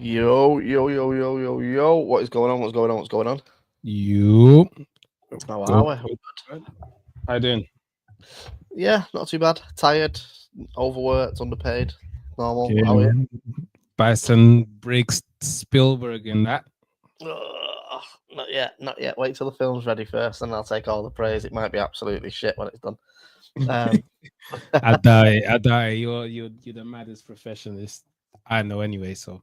Yo, yo, yo, yo, yo, yo. What is going on? What's going on? What's going on? You. How are we? How you doing? Yeah, not too bad. Tired, overworked, underpaid. Normal. Okay. How are you? Bison Briggz Spielberg in that. Not yet. Not yet. Wait till the film's ready first, and I'll take all the praise. It might be absolutely shit when it's done. I die. You're the maddest professionalist I know anyway. So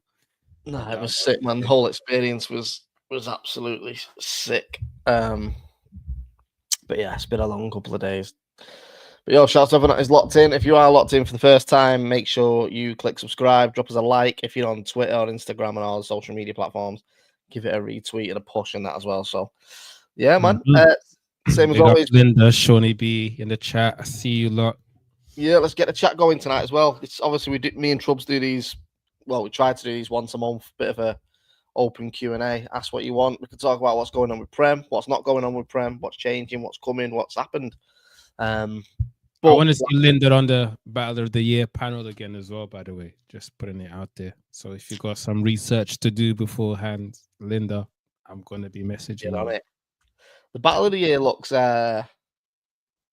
no, it was sick, man. The whole experience was absolutely sick. But yeah, it's been a long couple of days. But yo, shout out to everyone that is locked in. If you are locked in for the first time, make sure you click subscribe, drop us a like. If you're on Twitter or Instagram and all the social media platforms, give it a retweet and a push in that as well. So, yeah, man. Same as always. Linda, Shawnee B in the chat. I see you lot. Yeah, let's get the chat going tonight as well. It's obviously me and Troubz do these. Well, we try to do these once a month. Bit of a open Q&A. Ask what you want. We can talk about what's going on with Prem, what's not going on with Prem, what's changing, what's coming, what's happened. I want to see Linda on the Battle of the Year panel again as well, by the way. Just putting it out there. So if you got some research to do beforehand, Linda, I'm going to be messaging you. It. The Battle of the Year looks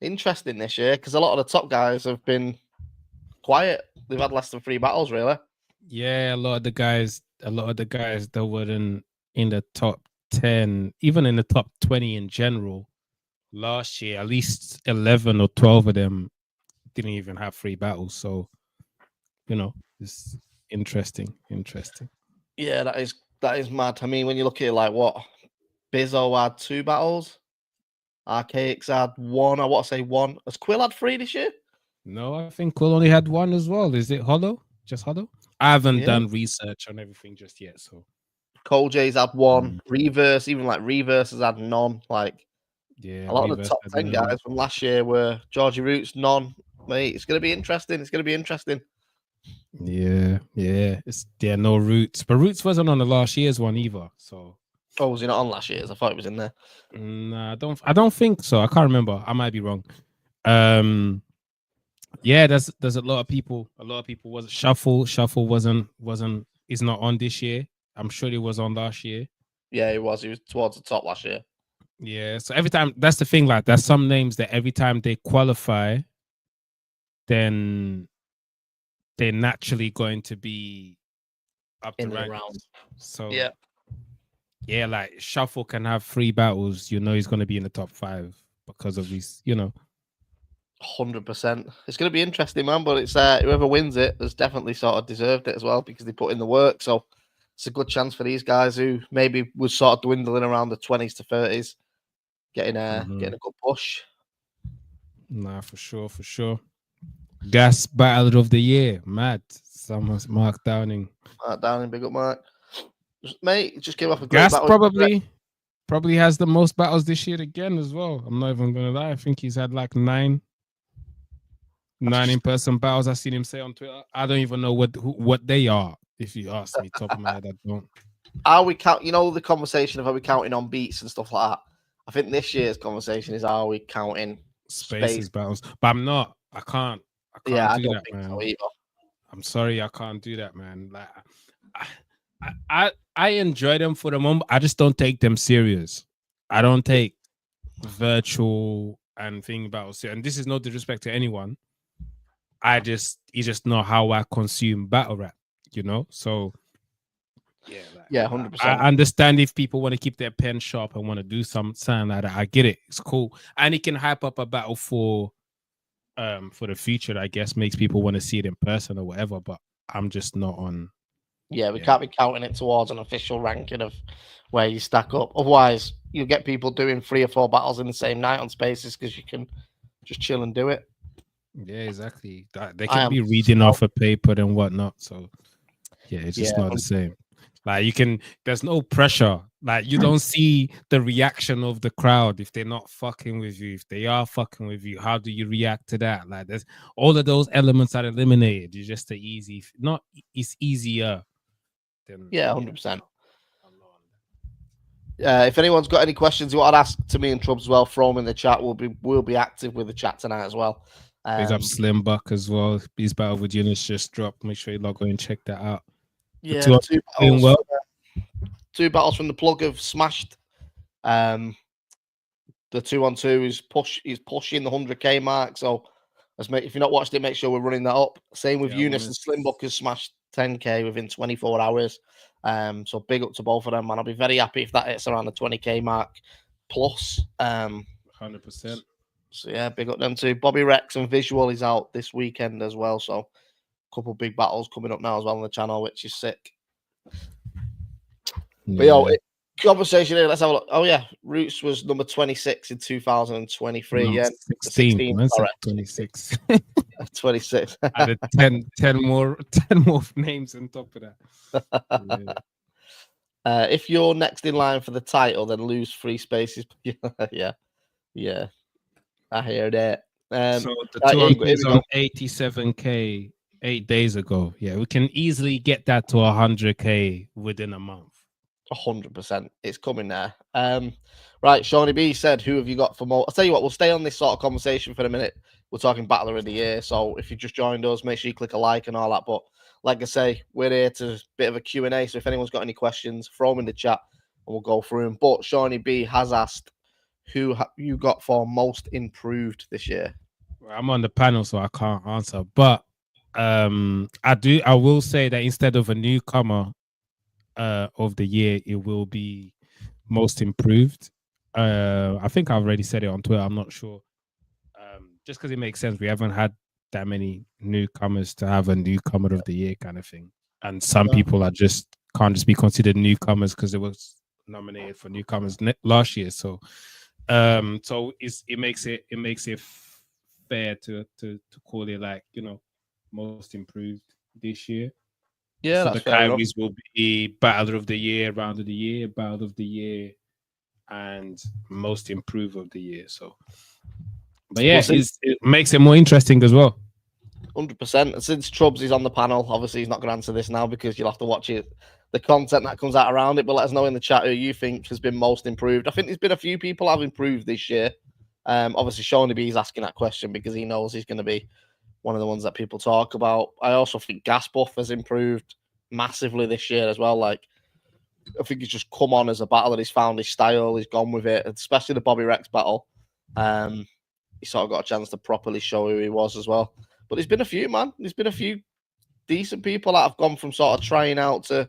interesting this year because a lot of the top guys have been quiet. They've had less than 3 battles, really. Yeah, a lot of the guys that weren't in the top 10, even in the top 20 in general, last year, at least 11 or 12 of them didn't even have 3 battles. So, it's interesting. Yeah, that is mad. I mean, when you look at it, like what Bizzo had 2 battles, Archaics had 1. I want to say 1. Has Quill had 3 this year? No, I think Quill only had 1 as well. Is it Hollow? Just Hollow? I haven't done research on everything just yet. So Cole J's had 1. Reverse, even like Reverse has had none. Like, yeah, a lot of the top 10 guys from last year were Georgie Roots, none. Mate, it's going to be interesting. Yeah. It's no Roots, but Roots wasn't on the last year's one either. So, was he not on last year's? I thought he was in there. Nah, I don't think so. I can't remember. I might be wrong. Yeah, there's a lot of people. A lot of people was Shuffle. Shuffle is not on this year. I'm sure he was on last year. Yeah, he was. He was towards the top last year. Yeah, so every time, that's the thing, like there's some names that every time they qualify, then they're naturally going to be up in the the rank. round. So yeah, like Shuffle can have 3 battles, he's going to be in the top 5 because of these, 100%. It's going to be interesting, man, but it's whoever wins it has definitely sort of deserved it as well because they put in the work. So it's a good chance for these guys who maybe was sort of dwindling around the 20s to 30s. Getting a good push. Nah, for sure. Gas Battle of the Year, mad. Someone's Mark Downing. Big up, Mark. Mate, just came off a great Gas battle. Probably has the most battles this year again as well. I'm not even gonna lie. I think he's had like 9 in-person battles. I've seen him say on Twitter. I don't even know what they are. If you ask me, top of my head, I don't. Are we count? The conversation of are we counting on beats and stuff like that? I think this year's conversation is are we counting spaces battles? But I'm not. I can't do that, man. So I'm sorry, I can't do that, man. Like, I enjoy them for the moment. I just don't take them serious. I don't take virtual and thing battles. And this is no disrespect to anyone. It's just not how I consume battle rap, So yeah, 100%. I understand if people want to keep their pen sharp and want to do something like that. I get it. It's cool. And it can hype up a battle for the future, I guess, makes people want to see it in person or whatever, but I'm just not on. Yeah, we can't be counting it towards an official ranking of where you stack up. Otherwise, you'll get people doing 3 or 4 battles in the same night on spaces because you can just chill and do it. Yeah, exactly. They can be reading off a paper and whatnot. So, yeah, it's just not the same. Like, there's no pressure. Like, you don't see the reaction of the crowd if they're not fucking with you. If they are fucking with you, how do you react to that? Like, there's all of those elements are eliminated. It's just it's easier. Yeah, 100%. If anyone's got any questions you want to ask to me and Troubz as well, throw them in the chat. We'll be active with the chat tonight as well. He's up Slim Buck as well. His battle with Eunice just dropped. Make sure you log in and check that out. Yeah, the two battles from the plug have smashed. The 2-on-2 is pushing the 100k mark. So if you're not watched it, make sure we're running that up. Same with Eunice and Slimbuck has smashed 10k within 24 hours. So big up to both of them, man. I'll be very happy if that hits around the 20k mark plus. 100%. So yeah, big up them too. Bobby Rex and Vizual is out this weekend as well. So a couple big battles coming up now as well on the channel, which is sick. Yeah. But yo, conversation here. Let's have a look. Oh yeah, Roots was number 26 in 2023. No, yeah, 16. 26. 26. Added 10 more names on top of that. Yeah. If you're next in line for the title, then lose 3 spaces. yeah. I hear that. So the 2 is on 87k 8 days ago. Yeah, we can easily get that to 100k within a month. 100%. It's coming there. Right, Shotty B said, who have you got for more? I'll tell you what, we'll stay on this sort of conversation for a minute. We're talking Battler of the Year. So if you just joined us, make sure you click a like and all that. But like I say, we're here to bit of a Q&A. So if anyone's got any questions, throw them in the chat and we'll go through them. But Shotty B has asked, who have you got for most improved this year? Well, I'm on the panel, so I can't answer. But I will say that instead of a newcomer of the year, it will be most improved. I think I've already said it on Twitter. I'm not sure. Just because it makes sense. We haven't had that many newcomers to have a newcomer of the year kind of thing. And some people are can't just be considered newcomers because it was nominated for newcomers last year. So it makes it fair to call it like, most improved this year. Yeah, so the categories will be Battler of the Year, Round of the Year, Battle of the Year, and Most Improved of the Year. So, but yeah, it makes it more interesting as well. 100%. And since Troubz is on the panel, obviously he's not going to answer this now because you'll have to watch it, the content that comes out around it. But let us know in the chat who you think has been most improved. I think there's been a few people have improved this year. Obviously, Shotty B is asking that question because he knows he's going to be one of the ones that people talk about. I also think Gasbuff has improved massively this year as well. Like, I think he's just come on as a battler. He's found his style. He's gone with it, especially the Bobby Rex battle. He sort of got a chance to properly show who he was as well. But there's been a few, man. There's been a few decent people that have gone from sort of trying out to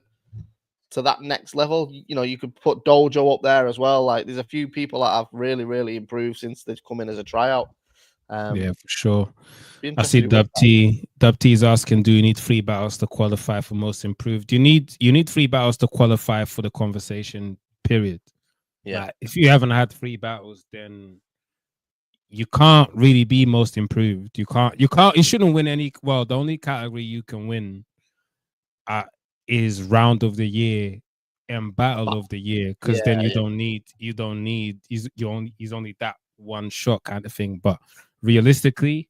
that next level. You could put Dojo up there as well. Like, there's a few people that have really, really improved since they've come in as a tryout. Yeah, for sure. I see Dub T is asking, do you need 3 battles to qualify for most improved? You need 3 battles to qualify for the conversation, period. Yeah. Like, if you haven't had 3 battles, then you can't really be most improved. You shouldn't win any. Well, the only category you can win is Round of the Year and Battle of the Year, because then he's only that one shot kind of thing. But realistically,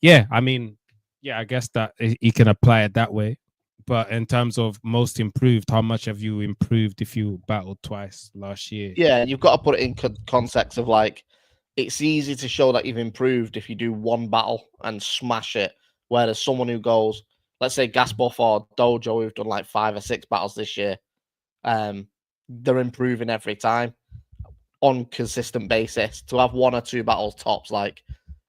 I guess that you can apply it that way. But in terms of most improved, how much have you improved if you battled twice last year? Yeah, you've got to put it in context of, like, it's easy to show that you've improved if you do one battle and smash it. Whereas someone who goes, let's say Gasbuff or Dojo, who've done like 5 or 6 battles this year, they're improving every time on consistent basis. To have 1 or 2 battles tops, like,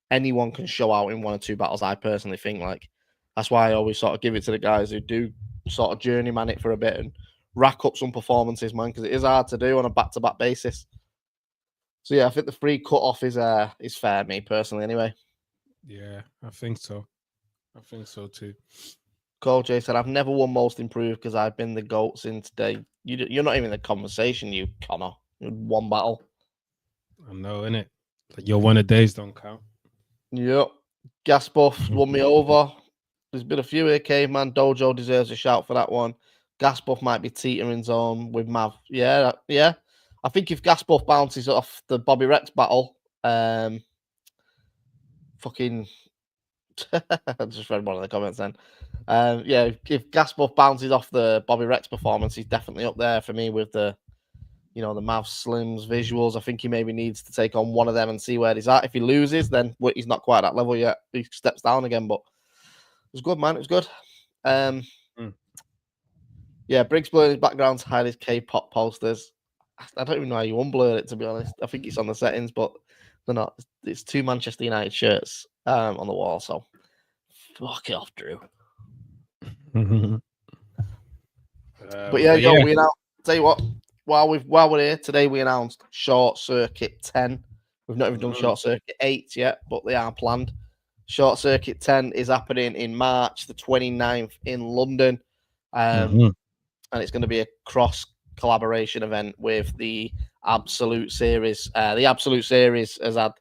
anyone can show out in 1 or 2 battles. I personally think, like, that's why I always sort of give it to the guys who do sort of journeyman it for a bit and rack up some performances, man, because it is hard to do on a back-to-back basis. So yeah, I think the 3 cut-off is fair, me personally, anyway. Yeah, I think so. I think so too. Cole J said, I've never won most improved because I've been the GOAT since day. You're not even in the conversation, you Connor. You had 1 battle. I know, innit? Like, your 1 a days don't count. Yep. Gasbuff won me over. There's been a few here, Caveman. Dojo deserves a shout for that one. Gasbuff might be teetering zone with Mav. Yeah. I think if Gasbuff bounces off the Bobby Rex battle, fucking... I just read one of the comments then. If Gasbuff bounces off the Bobby Rex performance, he's definitely up there for me with the Mav Slims visuals. I think he maybe needs to take on one of them and see where he's at. If he loses, then he's not quite at that level yet. He steps down again, but it was good, man. It was good. Yeah, Briggz blurring his background to hide his K-pop posters. I don't even know how you unblur it, to be honest. I think it's on the settings, but they're not. It's 2 Manchester United shirts on the wall, so fuck it off, Drew. But yeah, we announced. Tell you what, while we're here today, we announced Short Circuit 10. We've not even done Short Circuit 8 yet, but they are planned. Short Circuit 10 is happening in March the 29th in London. And it's going to be a cross collaboration event with the Absolute Series. The Absolute Series has had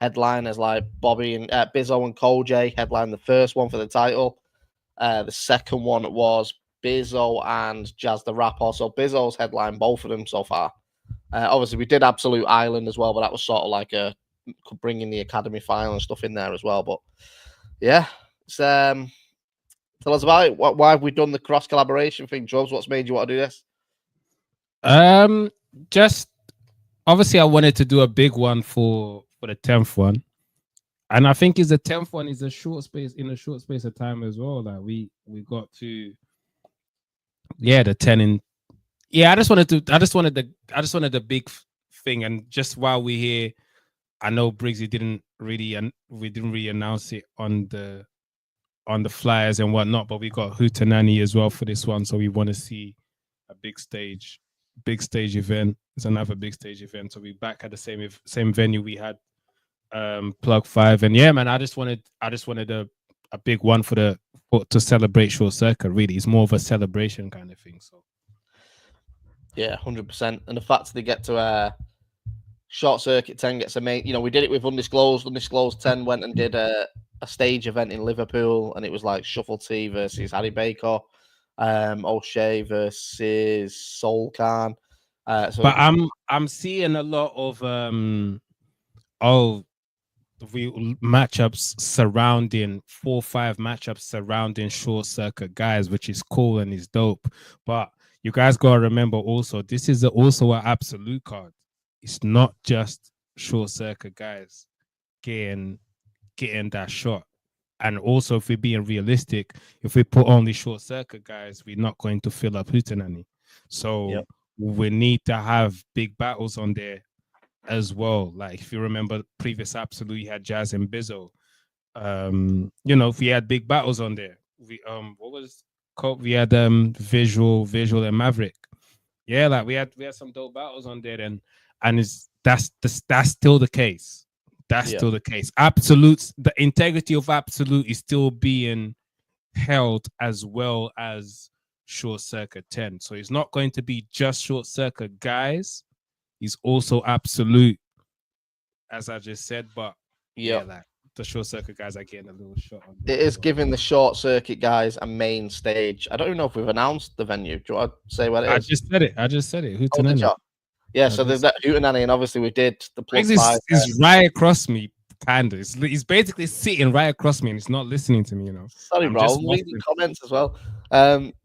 headliners like Bobby and Bizzo and Cole J headline the first one for the title. The second one was Bizzo and Jazz the Rapper. So Bizzo's headline both of them so far. Obviously, we did Absolute Island as well, but that was sort of like bringing the Academy final and stuff in there as well. But yeah, it's tell us about it. Why have we done the cross collaboration thing, Troubz? What's made you want to do this? Just obviously I wanted to do a big one for the 10th one, and I think the 10th one is a short space of time as well. Like we got to the 10 in. Yeah, I just wanted the big thing, and just while we're here, I know Briggz we didn't really announce it on the flyers and whatnot, but we got Hootenanny as well for this one, so we want to see a big stage event. It's another big stage event, so we're back at the same venue we had Plug 5, and yeah, man, I just wanted a big one to celebrate Short Circuit. Really, it's more of a celebration kind of thing. So yeah, 100%, and the fact that they get to Short Circuit 10 gets a main. We did it with Undisclosed 10 went and did a stage event in Liverpool, and it was like Shuffle T versus Harry Baker, O'Shea versus Soul Khan. But I'm seeing a lot of matchups surrounding 4-5 matchups surrounding Short Circuit guys, which is cool and is dope. But you guys gotta remember also, this is also an absolute card. It's not just Short Circuit guys getting that shot. And also, if we're being realistic, if we put only Short Circuit guys, we're not going to fill up Hootenanny. So we need to have big battles on there as well. Like if you remember previous Absolute, you had Jazz and Bizzo. If we had big battles on there, we we had Visual and Maverick. Yeah, like we had some dope battles on there then, and that's still the case. That's still the case. The integrity of Absolute is still being held as well as Short Circuit 10. So it's not going to be just Short Circuit guys. He's also Absolute, as I just said. But like the Short Circuit guys are getting a little shot on. It is giving the Short Circuit guys a main stage. I don't even know if we've announced the venue. Do you want to say what it is? I just said it. Hootenanny. Yeah, so there's that Hootenanny, and obviously we did the plus 5. Is right across me, kind of. He's basically sitting right across me, and he's not listening to me. Sorry, bro. I'm reading comments as well.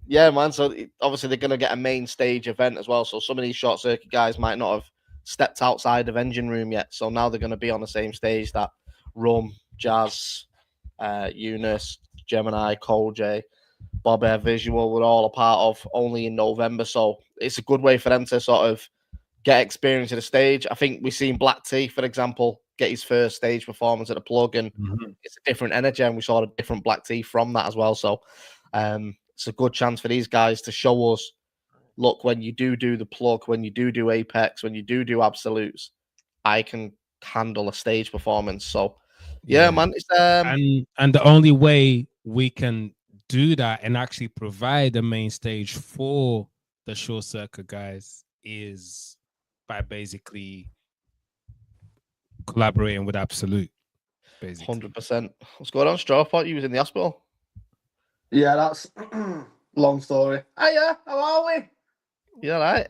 Yeah, man. So obviously they're going to get a main stage event as well. So some of these Short Circuit guys might not have stepped outside of engine room yet. So now they're going to be on the same stage that Rum, Jazz, Eunice, Gemini, Cole J, Bob Air, Vizual were all a part of only in November. So it's a good way for them to sort of get experience at the stage. I think we've seen Black T, for example, get his first stage performance at the Plug, and it's a different energy, and we saw a different Black T from that as well. So it's a good chance for these guys to show us, look, when you do the Plug, when you do Apex, when you do Absolutes, I can handle a stage performance. So yeah, man, it's and the only way we can do that and actually provide a main stage for the Short Circuit guys is by basically collaborating with Absolute. 100%. What's going on, Strawpot? You was in the hospital? Yeah, that's long story. Hiya, how are we? You all right?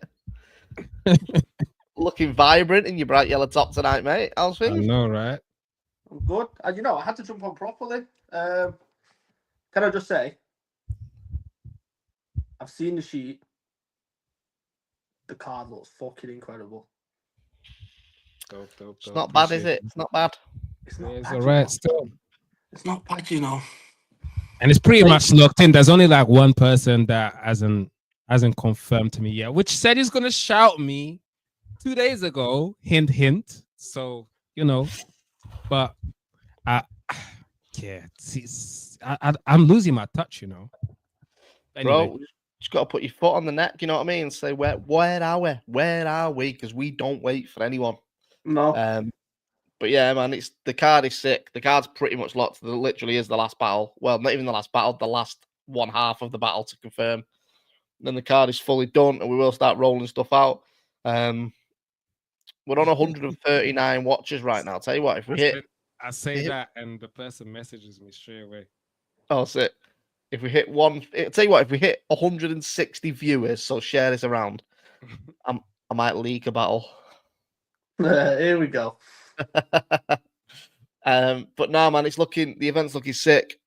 Looking vibrant in your bright yellow top tonight, mate. How's things? I know, right? I'm good. And I had to jump on properly. Can I just say, I've seen the sheet. The card looks fucking incredible. Dope. It's not bad, is it? It's not bad. It's not It's bad, alright still. It's not bad, And it's pretty much locked in. There's only like one person that hasn't Hasn't confirmed to me yet, which said he's gonna shout me 2 days ago. Hint, hint. So but yeah, I'm losing my touch. Anyway. Bro, you just got to put your foot on the neck. You know what I mean? Say where are we? Where are we? Because we don't wait for anyone. No. But yeah, man, the card is sick. The card's pretty much locked. There literally is the last battle. Well, not even the last battle. The last one half of the battle to confirm. Then the card is fully done, and we will start rolling stuff out. We're on 139 watches right now. I'll tell you what, if we hit... I say that, and the person messages me straight away. Oh, sick. If we hit I'll tell you what, if we hit 160 viewers, so share this around, I might leak a battle. Here we go. But no, man, the event's looking sick.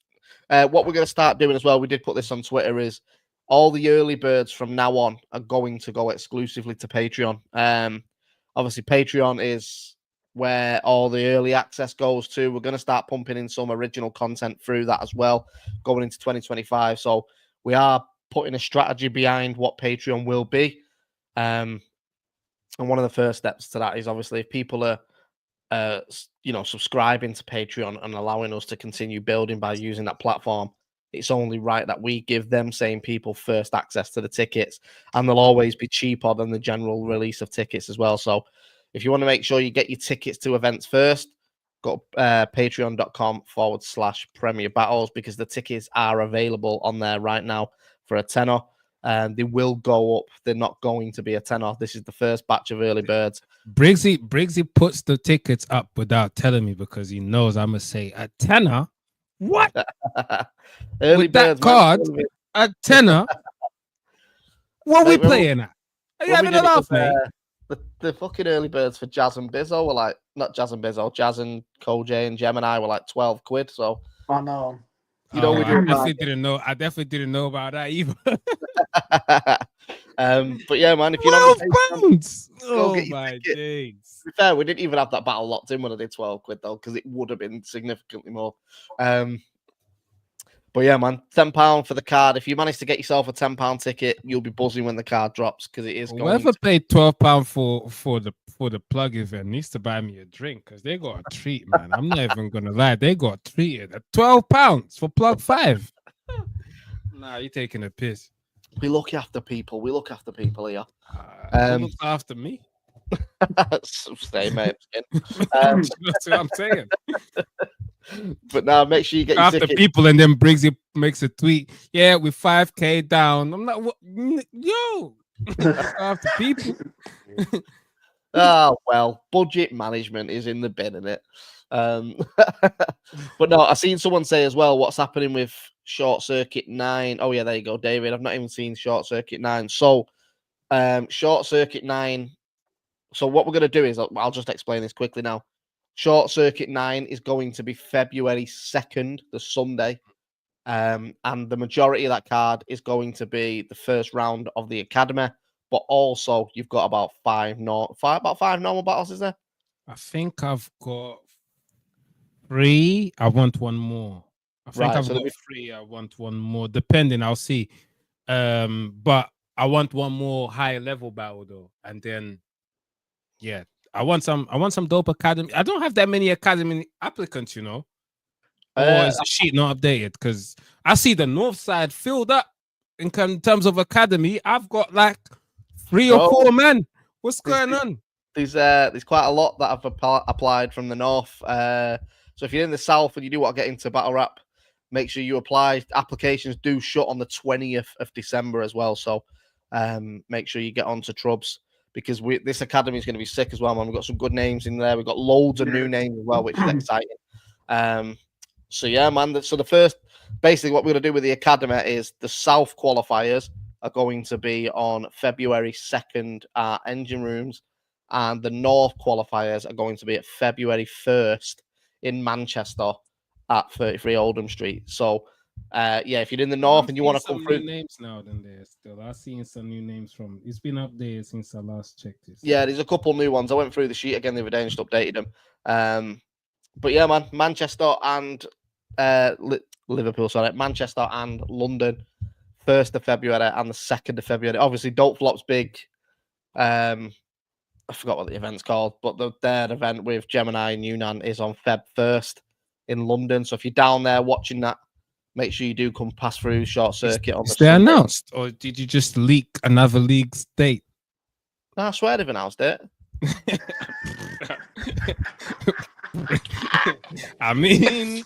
What we're going to start doing as well, we did put this on Twitter, is all the early birds from now on are going to go exclusively to Patreon. Obviously, Patreon is where all the early access goes to. We're going to start pumping in some original content through that as well, going into 2025. So we are putting a strategy behind what Patreon will be. And one of the first steps to that is obviously if people are, subscribing to Patreon and allowing us to continue building by using that platform, it's only right that we give them same people first access to the tickets, and they'll always be cheaper than the general release of tickets as well. So if you want to make sure you get your tickets to events first, go to patreon.com/Premier Battles, because the tickets are available on there right now for a tenner. They will go up. They're not going to be a tenner. This is the first batch of early birds. Briggz puts the tickets up without telling me, because he knows I'm going to say a tenner. What? Early with birds, that card, a tenner? What are we playing at? Are you having a laugh, mate? The fucking early birds for Jazz and Bizzo were like, not Jazz and Bizzo, Jazz and Koj and Gemini were like 12 quid. So I know. We definitely didn't know. I definitely didn't know about that either. But yeah, man, if you're not £12, oh my days. To be fair, we didn't even have that battle locked in when I did 12 quid though, because it would have been significantly more. But yeah, man, £10 for the card. If you manage to get yourself a £10 ticket, you'll be buzzing when the card drops, because it is going. Whoever paid £12 for the plug event needs to buy me a drink, because they got a treat, man. I'm not even gonna lie, they got treated at £12 for plug 5. Nah, you're taking a piss. We look after people. We look after people here. Look after me. Stay, mate. That's what I'm saying. But now make sure you get after your ticket. People, and then Briggz makes a tweet. Yeah, we're 5K down. I'm like, what? Yo, after people. Oh well, budget management is in the bin, isn't it? But no, I seen someone say as well what's happening with Short Circuit 9. Oh yeah, there you go, David. I've not even seen Short Circuit 9. So Short Circuit 9. So what we're going to do is, I'll just explain this quickly now. Short Circuit 9 is going to be February 2nd, the Sunday. And the majority of that card is going to be the first round of the Academy. But also, you've got about five normal battles, is there? I think I've got 3. I want one more. I think I've got 3. I want one more. Depending, I'll see. But I want one more high level battle though, and then yeah, I want some dope academy. I don't have that many academy applicants, you know. Or is the sheet not updated? Because I see the north side filled up in terms of academy. I've got like 3 or 4 men. What's going on? There's quite a lot that have applied from the north. So if you're in the south and you do want to get into battle rap, make sure you apply. Applications do shut on the 20th of December as well. So make sure you get on to Troubz, because this academy is going to be sick as well, man. We've got some good names in there. We've got loads of new names as well, which is exciting. So yeah, man. So the first, basically what we're going to do with the academy is the South qualifiers are going to be on February 2nd at Engine Rooms, and the North qualifiers are going to be at February 1st in Manchester at 33 Oldham Street. So yeah, if you're in the North and you want to come through, names now than there still. I've seen some new names from. It's been updated since I last checked this. Yeah, there's a couple new ones. I went through the sheet again the other day and just updated them. But yeah, man, Manchester and Liverpool, sorry, Manchester and London, 1st of February and the 2nd of February. Obviously, Don't Flop's big. I forgot what the event's called, but their event with Gemini and Yunnan is on Feb 1st in London. So if you're down there watching that, make sure you do come pass through Short Circuit on the Sunday. Sunday. Announced, or did you just leak another league's date? No, I swear they've announced it. I mean,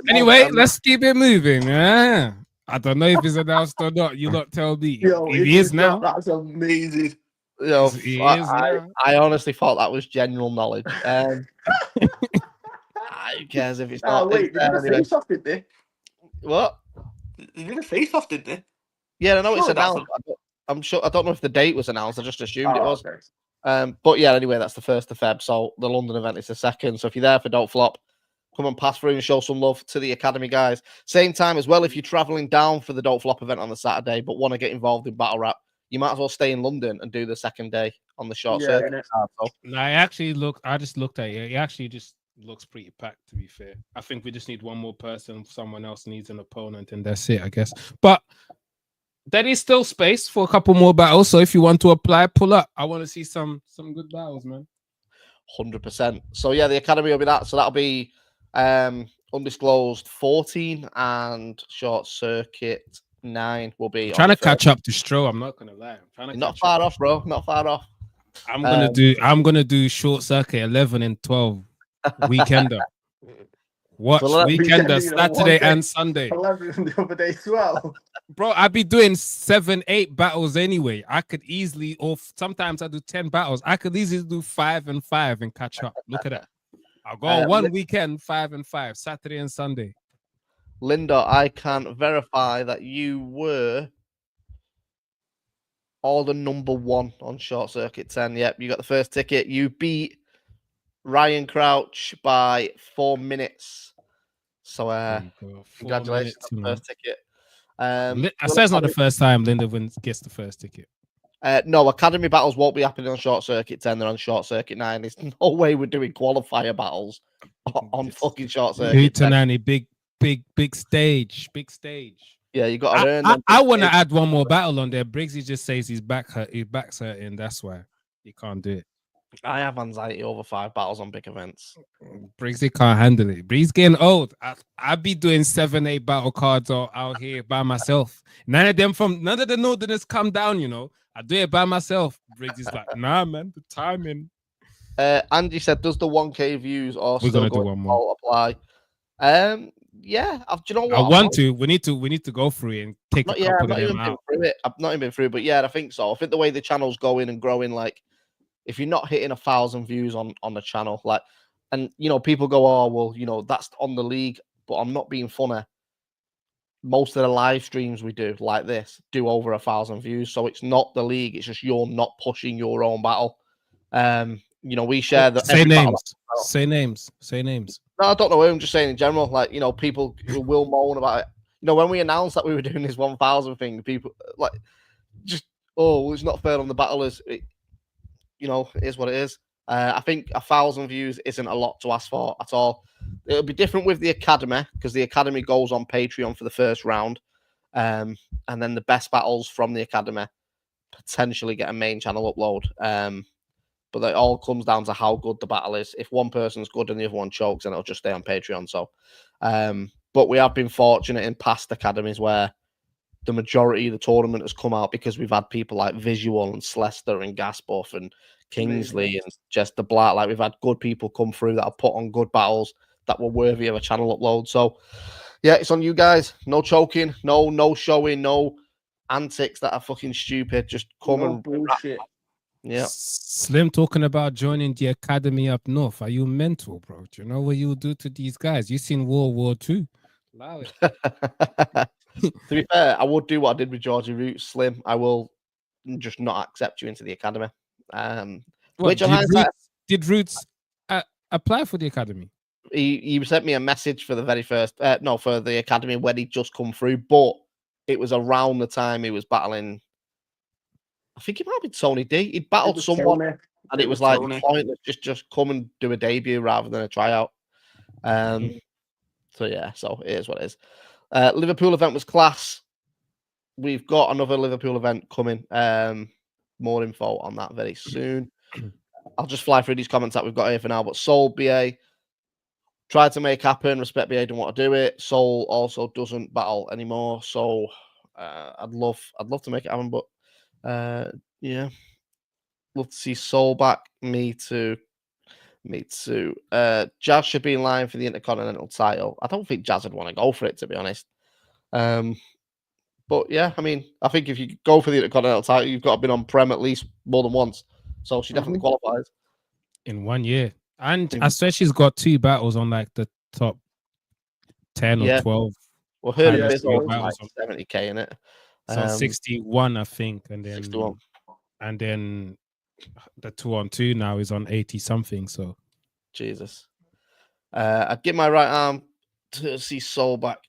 anyway, let's keep it moving. I don't know if it's announced or not. You lot tell me. Yo, if he is now. That's amazing. Yo, I honestly thought that was general knowledge. Who cares if it's not? Wait, they did a face-off, didn't they? What? They did a face-off, didn't they? Yeah, I know it's announced. I'm sure. I don't know if the date was announced. I just assumed it was. Okay. But yeah, anyway, that's the 1st of Feb. So the London event is the 2nd. So if you're there for Don't Flop, come and pass through and show some love to the Academy guys. Same time as well, if you're traveling down for the Don't Flop event on the Saturday, but want to get involved in Battle Rap, you might as well stay in London and do the 2nd day on the Short Circuit. So. No, I just looked at it. It actually just looks pretty packed, to be fair. I think we just need one more person. Someone else needs an opponent, and that's it, I guess. But there is still space for a couple more battles. So if you want to apply, pull up. I want to see some good battles, man. 100%. So yeah, the Academy will be that. So that'll be Undisclosed 14 and Short Circuit 9 will be. Trying to catch up to Stro. I'm not gonna lie. Not far off, bro. Not far off. I'm gonna do Short Circuit 11 and 12 weekender. Watch weekender Saturday and Sunday. 11 the other day as well. Bro, I'd be doing 7-8 battles anyway. I could easily, or sometimes I do 10 battles. I could easily do 5 and 5 and catch up. Look at that. I'll go on one weekend, 5 and 5, Saturday and Sunday. Linda, I can verify that you were all the number 1 on Short Circuit 10. Yep, you got the first ticket. You beat Ryan Crouch by 4 minutes. So congratulations on the first ticket. I say it's not the first time Linda gets the first ticket. No, Academy battles won't be happening on Short Circuit 10. They're on Short Circuit 9. There's no way we're doing qualifier battles on fucking Short Circuit 10. Big stage. Yeah, you got to earn them. I want to add one more battle on there. Briggz just says his back's hurting. That's why he can't do it. I have anxiety over 5 battles on big events. Briggsy can't handle it. Briggs getting old. I'd be doing 7-8 battle cards out here by myself. None of the Northerners come down, you know. I do it by myself. Briggs is like, nah, man, the timing. Andy said, does the 1K views or we're gonna do one more apply? Yeah. Do you know what? I want to. We need to go through it and take a couple of them out. I've not even been through, but yeah, I think so. I think the way the channel's going and growing, like, if you're not hitting 1,000 views on the channel, like, and you know, people go, oh well, you know, that's on the league, but I'm not being funny. Most of the live streams we do like this do over 1,000 views, so it's not the league. It's just you're not pushing your own battle. You know, we share the say names. No, I don't know. I'm just saying in general, like, you know, people will moan about it. You know, when we announced that we were doing this 1,000 thing, people like just, oh, it's not fair on the battlers. You know, it is what it is. I think 1,000 views isn't a lot to ask for at all. It'll be different with the Academy because the Academy goes on Patreon for the first round. And then the best battles from the Academy potentially get a main channel upload. But it all comes down to how good the battle is. If one person's good and the other one chokes, then it'll just stay on Patreon. So, but we have been fortunate in past academies where the majority of the tournament has come out because we've had people like Vizual and Slester and Gasbuff and Kingsley and Jester Black. Like, we've had good people come through that have put on good battles that were worthy of a channel upload. So yeah, it's on you guys. No choking, no showing, no antics that are fucking stupid. Just come and bullshit. Yeah. Slim talking about joining the academy up north. Are you mental, bro? Do you know what you'll do to these guys? You seen World War II. Allow it. To be fair, I would do what I did with Georgie Roots, Slim. I will just not accept you into the academy. Did Roots apply for the academy? He sent me a message for the very first, for the academy when he just come through, but it was around the time he was battling. I think it might be Tony D. He battled someone, and it was like pointless. Just come and do a debut rather than a tryout. So yeah, so it is what it is. Liverpool event was class. We've got another Liverpool event coming. More info on that very soon. I'll just fly through these comments that we've got here for now. But Soul BA tried to make happen. Respect BA didn't want to do it. Soul also doesn't battle anymore. So I'd love to make it happen, but yeah, love to see Soul back. Me too. Jazz should be in line for the Intercontinental title. I don't think Jazz would want to go for it, to be honest. But yeah, I mean, I think if you go for the Intercontinental title, you've got to be on Prem at least more than once. So she definitely qualifies in 1 year. And I swear she's got 2 battles on like the top 10 or 12. Well, her Vizual was like 70k in it. So 61, I think, and then 61. And then the 2-on-2 now is on 80 something. So Jesus. I'd give my right arm to see Soul back.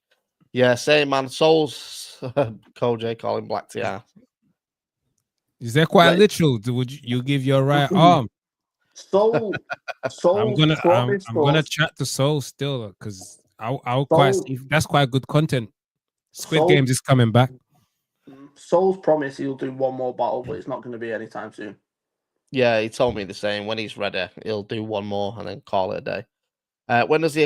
Yeah, same man. Soul's Koj calling black TR. Is that quite literal? Would you give your right arm? Soul. I'm gonna chat to Soul still because I'll quite see. That's quite good content. Squid Games is coming back. Soul's promised he'll do one more battle, but it's not going to be anytime soon. Yeah, he told me the same. When he's ready, he'll do one more and then call it a day. When does the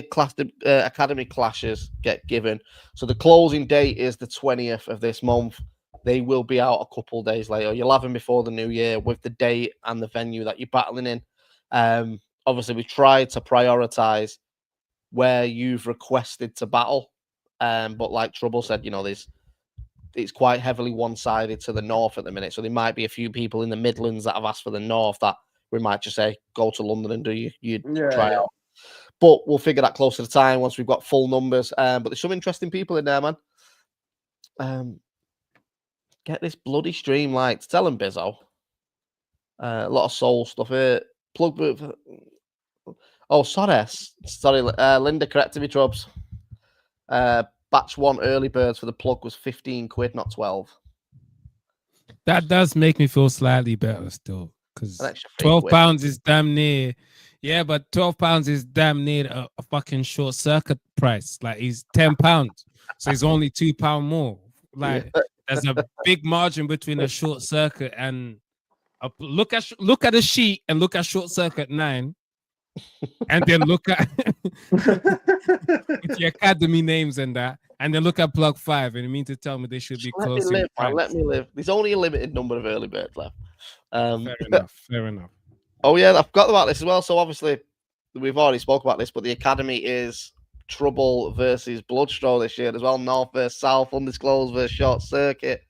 Academy clashes get given? So the closing date is the 20th of this month. They will be out a couple days later. You'll have them before the new year with the date and the venue that you're battling in. Obviously, we tried to prioritize where you've requested to battle. But like Trouble said, you know, it's quite heavily one-sided to the north at the minute. So there might be a few people in the Midlands that have asked for the north that we might just say, go to London and do your tryout. But we'll figure that closer to time once we've got full numbers. But there's some interesting people in there, man. Get this bloody stream liked. Tell them, Bizzo. A lot of Soul stuff here. Plug booth. Oh, sorry. Linda, corrected me, Troubz. Batch 1 early birds for the plug was 15 quid, not 12. That does make me feel slightly better still. Because £12 is damn near. Yeah, but £12 is damn near a fucking short circuit price. Like, he's £10. So he's only £2 more. Like, there's a big margin between a short circuit and look at the sheet and look at short circuit 9. And then look at the academy names and that, and then look at plug 5, and you mean to tell me they should be close. Let me live. There's only a limited number of early birds left. Fair enough. Oh yeah, I forgot about this as well. So obviously, we've already spoke about this, but the academy is Trouble versus Bloodstro this year as well. North versus South, Undisclosed versus Short Circuit.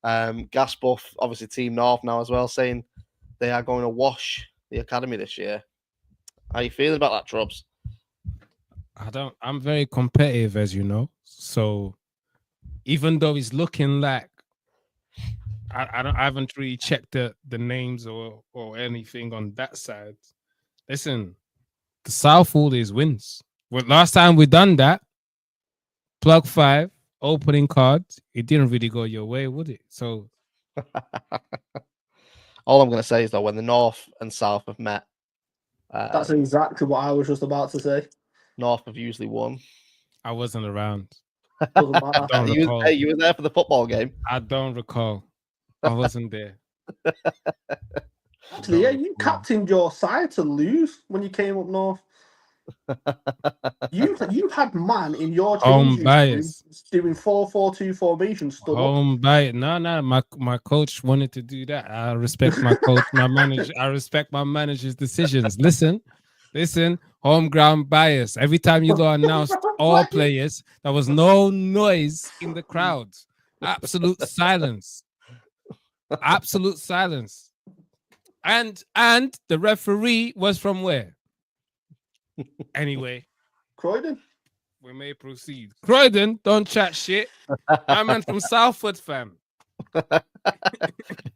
Gas Buff, obviously Team North now as well, saying they are going to wash the academy this year. How are you feeling about that, Troubz? I'm very competitive, as you know. So even though it's looking like I haven't really checked the names or anything on that side. Listen, the South always wins. Well, last time we done that, plug 5 opening card, it didn't really go your way, would it? So all I'm going to say is though, when the North and South have met, that's exactly what I was just about to say. North have usually won. I wasn't around. Doesn't matter. You were there for the football game. I don't recall. I wasn't there. Actually, yeah, you captained your side to lose when you came up north. You had man in your home bias doing 4-4-2 formation. Home bias. No. My coach wanted to do that. I respect my coach, my manager. I respect my manager's decisions. Listen. Home ground bias. Every time you go announce all players, there was no noise in the crowd. Absolute silence. Absolute silence. And the referee was from where? Anyway, Croydon. We may proceed. Croydon, don't chat shit. I'm man from Southwood, fam.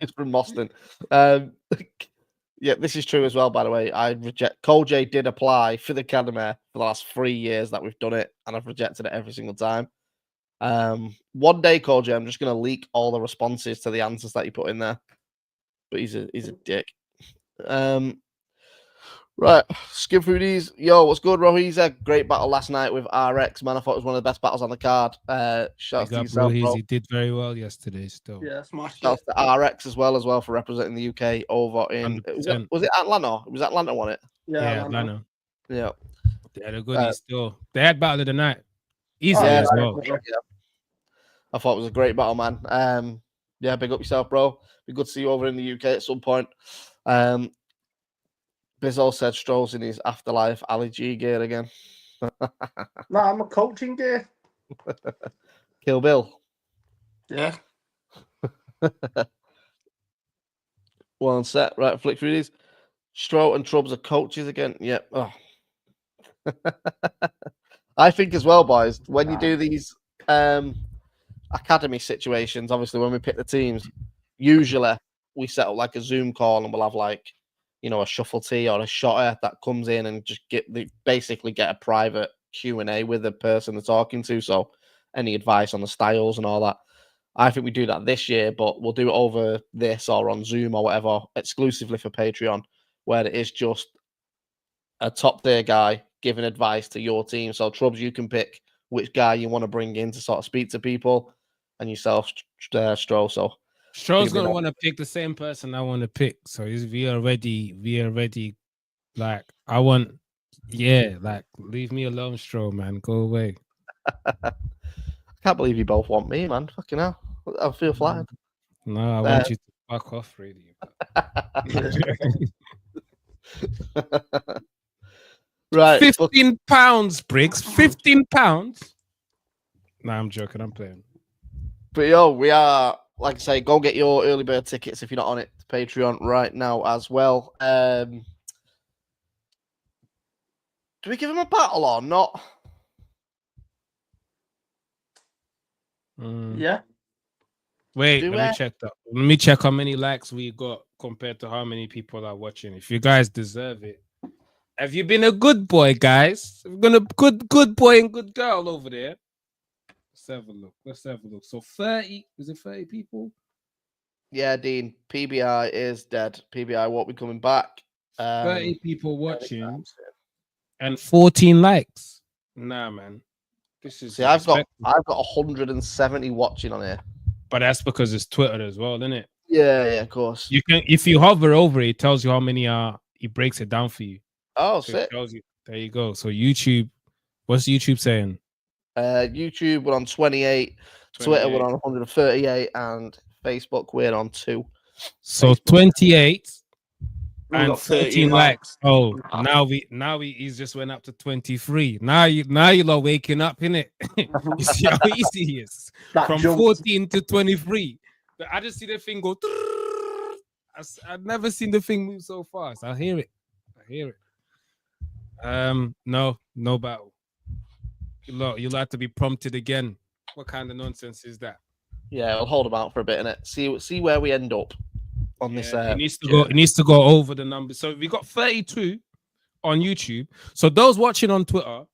It's from Boston. Yeah, this is true as well, by the way. I reject. Koj did apply for the academy for the last 3 years that we've done it, and I've rejected it every single time. One day, Koj, I'm just going to leak all the responses to the answers that you put in there. But he's a dick. Right, skim through these. Yo, what's good, Rohiza? Great battle last night with RX, man. I thought it was one of the best battles on the card. Shouts to yourself, bro. He did very well yesterday still. Yeah, smashed Shouts to RX as well for representing the UK over in... Was it Atlanta? It was Atlanta, wasn't it? Yeah, Atlanta. Yeah. They had a goodie still. They had battle of the night. Easily yeah, as well. Yeah. I thought it was a great battle, man. Yeah, big up yourself, bro. Be good to see you over in the UK at some point. Vizual said Troubz in his afterlife Ali G gear again. No, I'm a coaching gear. Kill Bill. Yeah. One set. Right, flick through these. Stro and Troubz are coaches again. Yep. Oh. I think as well, boys, when you do these academy situations, obviously when we pick the teams, usually we set up like a Zoom call and we'll have like, you know, a shuffle tee or a shotter that comes in and just basically get a private Q&A with the person they're talking to. So any advice on the styles and all that. I think we do that this year, but we'll do it over this or on Zoom or whatever, exclusively for Patreon, where it is just a top tier guy giving advice to your team. So Troubz, you can pick which guy you want to bring in to sort of speak to people, and yourself, Stro. So Stro's gonna want to pick the same person I want to pick. So we already like I want, like leave me alone, Stro, man. Go away. I can't believe you both want me, man. Fucking hell. I feel flattered. No, I want you to fuck off, really. Right. £15, Briggz. £15. Nah, I'm joking. I'm playing. But yo, we are, like I say, go get your early bird tickets if you're not on it to Patreon right now as well. Do we give him a battle or not? Yeah. Wait, let me check that. Let me check how many likes we got compared to how many people are watching. If you guys deserve it. Have you been a good boy, guys? Have you been a good boy and good girl over there? Let's have a look. So 30, is it 30 people? Yeah, Dean. PBI is dead. PBI won't be coming back. 30 people watching and 14 likes. Nah, man. This is I've got 170 watching on here. But that's because it's Twitter as well, isn't it? Yeah, of course. You can, if you hover over it, it tells you how many it breaks it down for you. Oh, so sick. It tells you. There you go. So YouTube, what's YouTube saying? YouTube we're on 28, Twitter we're on 138, and Facebook we're on 2. So Facebook. 28 and 13 likes. Oh, now he's just went up to 23. Now you lot waking up, innit? You see how easy he is. From 14 to 23. But I just see the thing go. I've never seen the thing move so fast. I hear it. No battle. You'll have to be prompted again. What kind of nonsense is that? Yeah, we'll hold them out for a bit, innit? See where we end up on this. It needs to go over the numbers. So we got 32 on YouTube. So those watching on Twitter,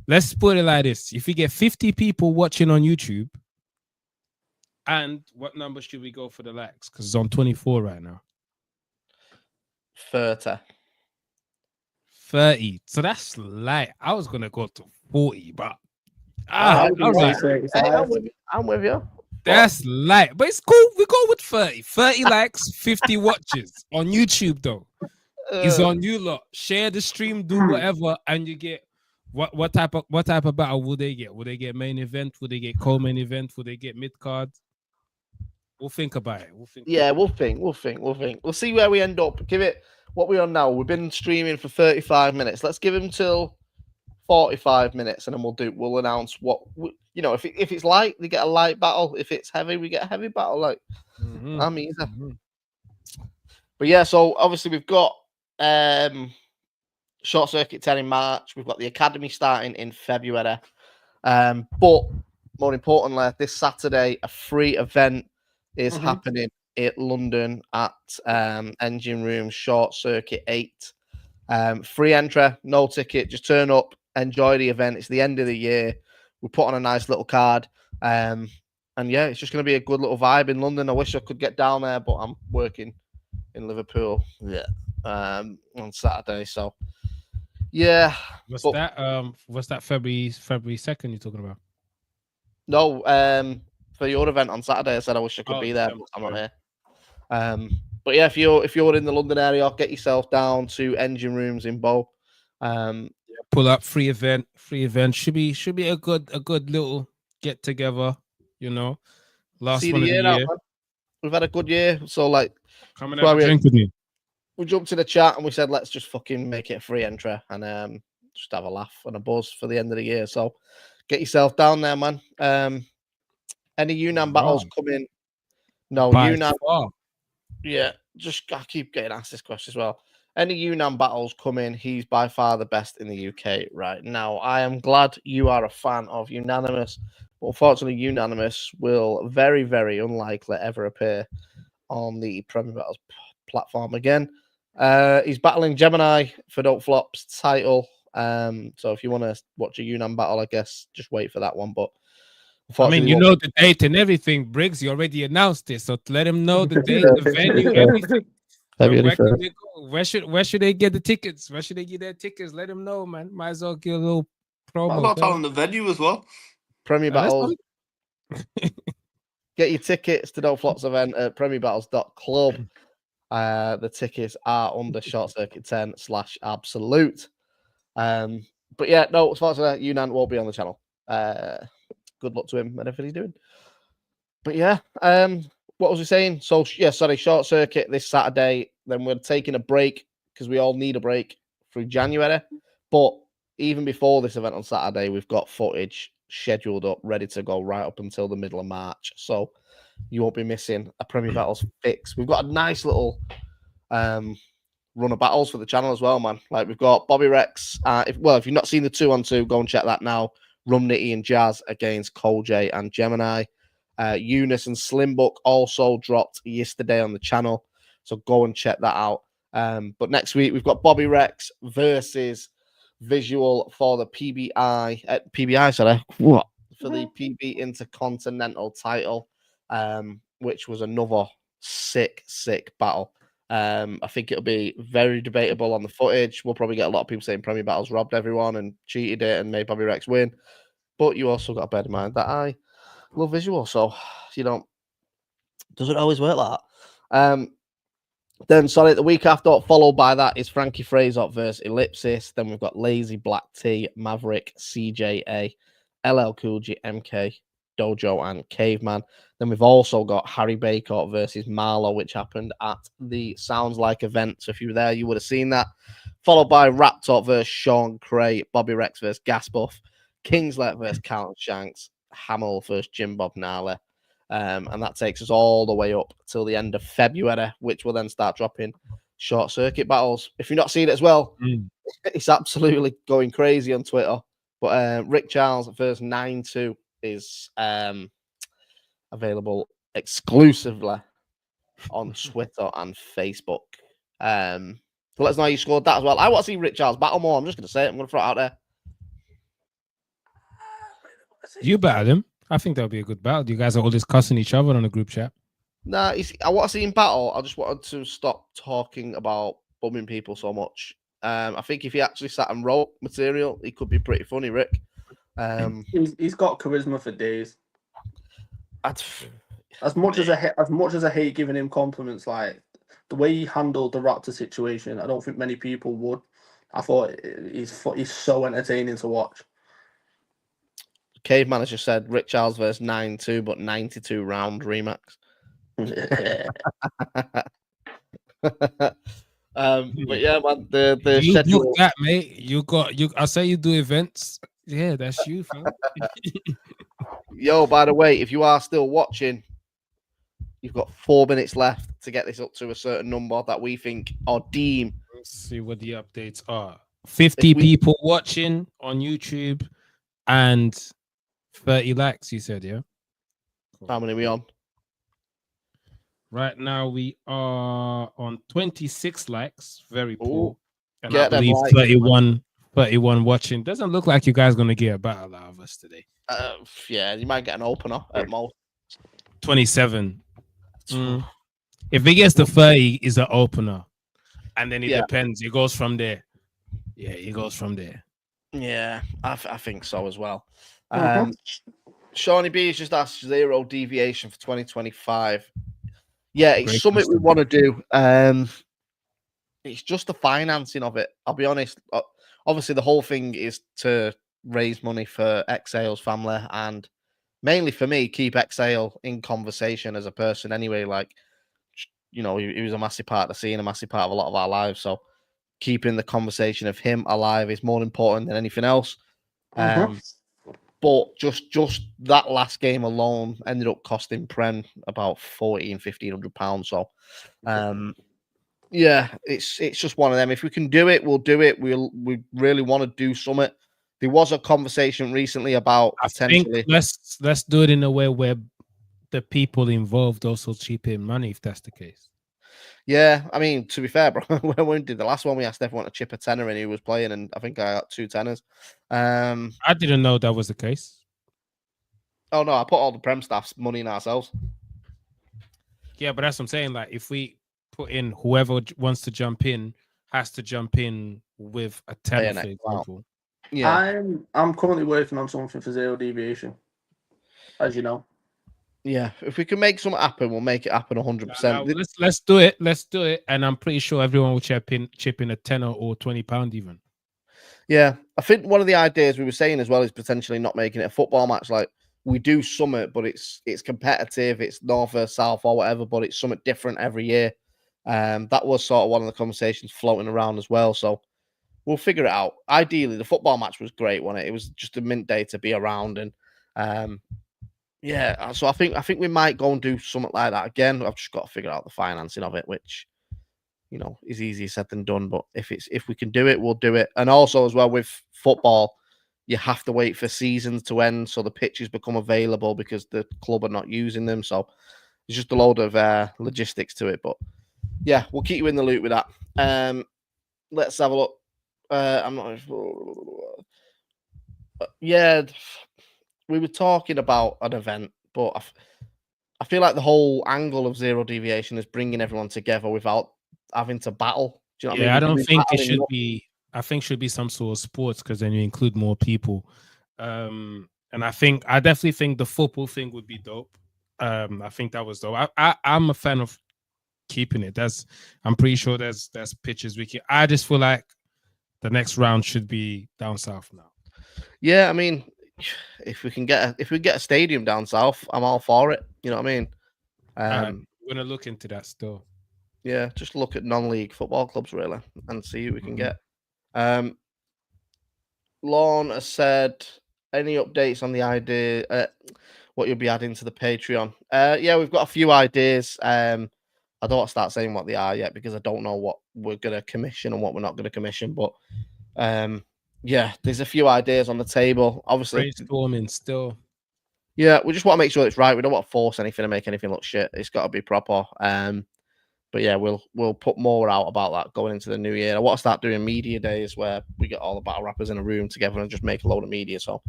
let's put it like this: if we get 50 people watching on YouTube, and what number should we go for the likes? Because it's on 24 right now. 30. So that's light. I was gonna go to 40, but I'm with you. That's light, but it's cool. We go with 30. 30 likes, 50 watches on YouTube though. It's on you lot. Share the stream, do whatever, and you get what type of battle will they get? Will they get main event? Will they get co-main event? Will they get mid card? We'll think about it. We'll think. We'll see where we end up. Give it what we're on now. We've been streaming for 35 minutes. Let's give him till 45 minutes, and then we'll announce what if it's light, we get a light battle. If it's heavy, we get a heavy battle. Like I'm easy. But yeah, so obviously we've got Short Circuit 10 in March. We've got the Academy starting in February. But more importantly, this Saturday, a free event is happening in London at Engine Room Short Circuit 8. Free entry, no ticket. Just turn up, enjoy the event. It's the end of the year. We put on a nice little card. And yeah, it's just going to be a good little vibe in London. I wish I could get down there, but I'm working in Liverpool on Saturday. So Yeah. What's that February 2nd you're talking about? No, for your event on Saturday, I said I wish I could be there, but I'm not here. But yeah, if you're in the London area, get yourself down to Engine Rooms in Bow. Pull up free event. Should be a good little get together, you know. Last one of the year. We've had a good year, so like come and have a drink with me. We jumped in the chat and we said let's just fucking make it a free entry and just have a laugh and a buzz for the end of the year. So get yourself down there, man. Any Yunnan battles coming? No, Yunnan. Yeah, I keep getting asked this question as well. Any Yunnan battles coming? He's by far the best in the UK right now. I am glad you are a fan of Unanimous. But unfortunately, Unanimous will very, very unlikely ever appear on the Premier Battles platform again. He's battling Gemini for Don't Flop's title. So if you want to watch a Yunnan battle, I guess just wait for that one. But I mean, you know the date and everything, Briggz. You already announced it, so let him know the date, the venue, everything. Where should they get the tickets? Where should they get their tickets? Let them know, man. Might as well get a little promo. I'm not telling the venue as well. Premier Battles. Get your tickets to Don't Flop's event at premierbattles.club. The tickets are under Short Circuit 10/absolute. But yeah, no, as far as Yunnan won't be on the channel. Good luck to him and everything he's doing. But yeah, what was he saying? So yeah, sorry, Short Circuit this Saturday. Then we're taking a break because we all need a break through January. But even before this event on Saturday, we've got footage scheduled up, ready to go right up until the middle of March. So you won't be missing a Premier Battles fix. We've got a nice little run of battles for the channel as well, man. Like we've got Bobby Rex. If you've not seen the 2-on-2, go and check that now. Rum Nitty and Jazz against Cole J and Gemini. Eunice and Slimbook also dropped yesterday on the channel, so go and check that out. But next week we've got Bobby Rex versus Vizual for the PBI, for the PB Intercontinental title, which was another sick battle. I think it'll be very debatable on the footage. We'll probably get a lot of people saying Premier Battles robbed everyone and cheated it and made Bobby Rex win. But you also got to bear in mind that I love Vizual, so doesn't always work like that. Then the week after, followed by that is Frankie Fraser versus Ellipsis. Then we've got Lazy Black T, Maverick, CJA, LL Cool J, MK, Dojo, and Caveman. Then we've also got Harry Baker versus Marlow, which happened at the Sounds Like event. So if you were there, you would have seen that. Followed by Raptor versus Sean Cray, Bobby Rex versus Gasbuff, Kingslet versus Carlton Shanks, Hamill versus Jim Bob Gnarly. And that takes us all the way up till the end of February, which will then start dropping Short Circuit battles. If you've not seen it as well, it's absolutely going crazy on Twitter. But Rick Charles versus 9-2 is available exclusively on Twitter and Facebook. So let us know how you scored that as well. I want to see Rick Charles battle more. I'm just going to say it. I'm going to throw it out there. You battled him. I think that'll be a good battle. You guys are always cussing each other on the group chat. Nah, I want to see him battle. I just wanted to stop talking about bumming people so much. I think if he actually sat and wrote material, he could be pretty funny, Rick. He's got charisma for days. As much as I hate giving him compliments, like the way he handled the Raptor situation, I don't think many people would. I thought he's so entertaining to watch. Caveman has just said Rick Charles versus 9-2, but 92 round remax. But yeah, man, the you schedule. That, mate. I say you do events. Yeah, that's you, fam. Yo, by the way, if you are still watching, you've got 4 minutes left to get this up to a certain number that we think or deem. Let's see what the updates are. 50 people watching on YouTube and 30 likes, you said, yeah? Cool. How many are we on? Right now we are on 26 likes. Very poor. And get I believe 31 watching. Doesn't look like you guys going to get a battle out of us today. Yeah, you might get an opener at most. 27. If it gets to 30, is an opener. And then it depends. It goes from there. Yeah, he goes from there. Yeah, I think so as well. Mhm. Shawnee B has just asked zero deviation for 2025. Yeah, it's Great something we question. want to do. It's just the financing of it. I'll be honest. Obviously, the whole thing is to raise money for Exhale's family and mainly for me, keep Exhale in conversation as a person anyway. Like, you know, he was a massive part of the scene, a massive part of a lot of our lives. So keeping the conversation of him alive is more important than anything else. But just that last game alone ended up costing Pren about £1,500. So yeah, it's just one of them. If we can do it, we'll do it. We really want to do something. There was a conversation recently about potentially. Let's do it in a way where the people involved also chip in money, if that's the case. Yeah, I mean, to be fair, bro, when we did the last one, we asked everyone to chip a tenner and he was playing, and I think I got 2 tenors. I didn't know that was the case. Oh no, I put all the Prem staff's money in ourselves. Yeah, but that's what I'm saying. Like, if we put in whoever wants to jump in has to jump in with a tenner, for example. Yeah, I'm currently working on something for zero deviation, as you know. Yeah, if we can make something happen, we'll make it happen 100%. Let's do it. Let's do it, and I'm pretty sure everyone will chip in a tenner or £20 even. Yeah, I think one of the ideas we were saying as well is potentially not making it a football match. Like, we do summit, but it's competitive. It's north versus south or whatever, but it's something different every year. That was sort of one of the conversations floating around as well. So we'll figure it out. Ideally, the football match was great, wasn't it? It was just a mint day to be around, and yeah. So I think we might go and do something like that again. I've just got to figure out the financing of it, which, you know, is easier said than done. But if we can do it, we'll do it. And also as well with football, you have to wait for seasons to end so the pitches become available because the club are not using them. So there's just a load of logistics to it. But yeah, we'll keep you in the loop with that. Let's have a look. I'm not. Yeah, we were talking about an event, but I feel like the whole angle of zero deviation is bringing everyone together without having to battle. Do you know what I mean? I don't think it should be. I think should be some sort of sports because then you include more people. And I definitely think the football thing would be dope. I think that was dope. I'm a fan of keeping it. I'm pretty sure there's pitches we can. I just feel like the next round should be down south now. Yeah, I mean, if we get a stadium down south, I'm all for it. You know what I mean? We're gonna look into that still. Yeah, just look at non-league football clubs really and see who we can get. Lorne has said, any updates on the idea, what you'll be adding to the Patreon? Yeah, we've got a few ideas. I don't want to start saying what they are yet because I don't know what we're going to commission and what we're not going to commission. But yeah, there's a few ideas on the table. Obviously, brainstorming still. Yeah, we just want to make sure it's right. We don't want to force anything and make anything look shit. It's got to be proper. But yeah, we'll put more out about that going into the new year. I want to start doing media days where we get all the battle rappers in a room together and just make a load of media. So,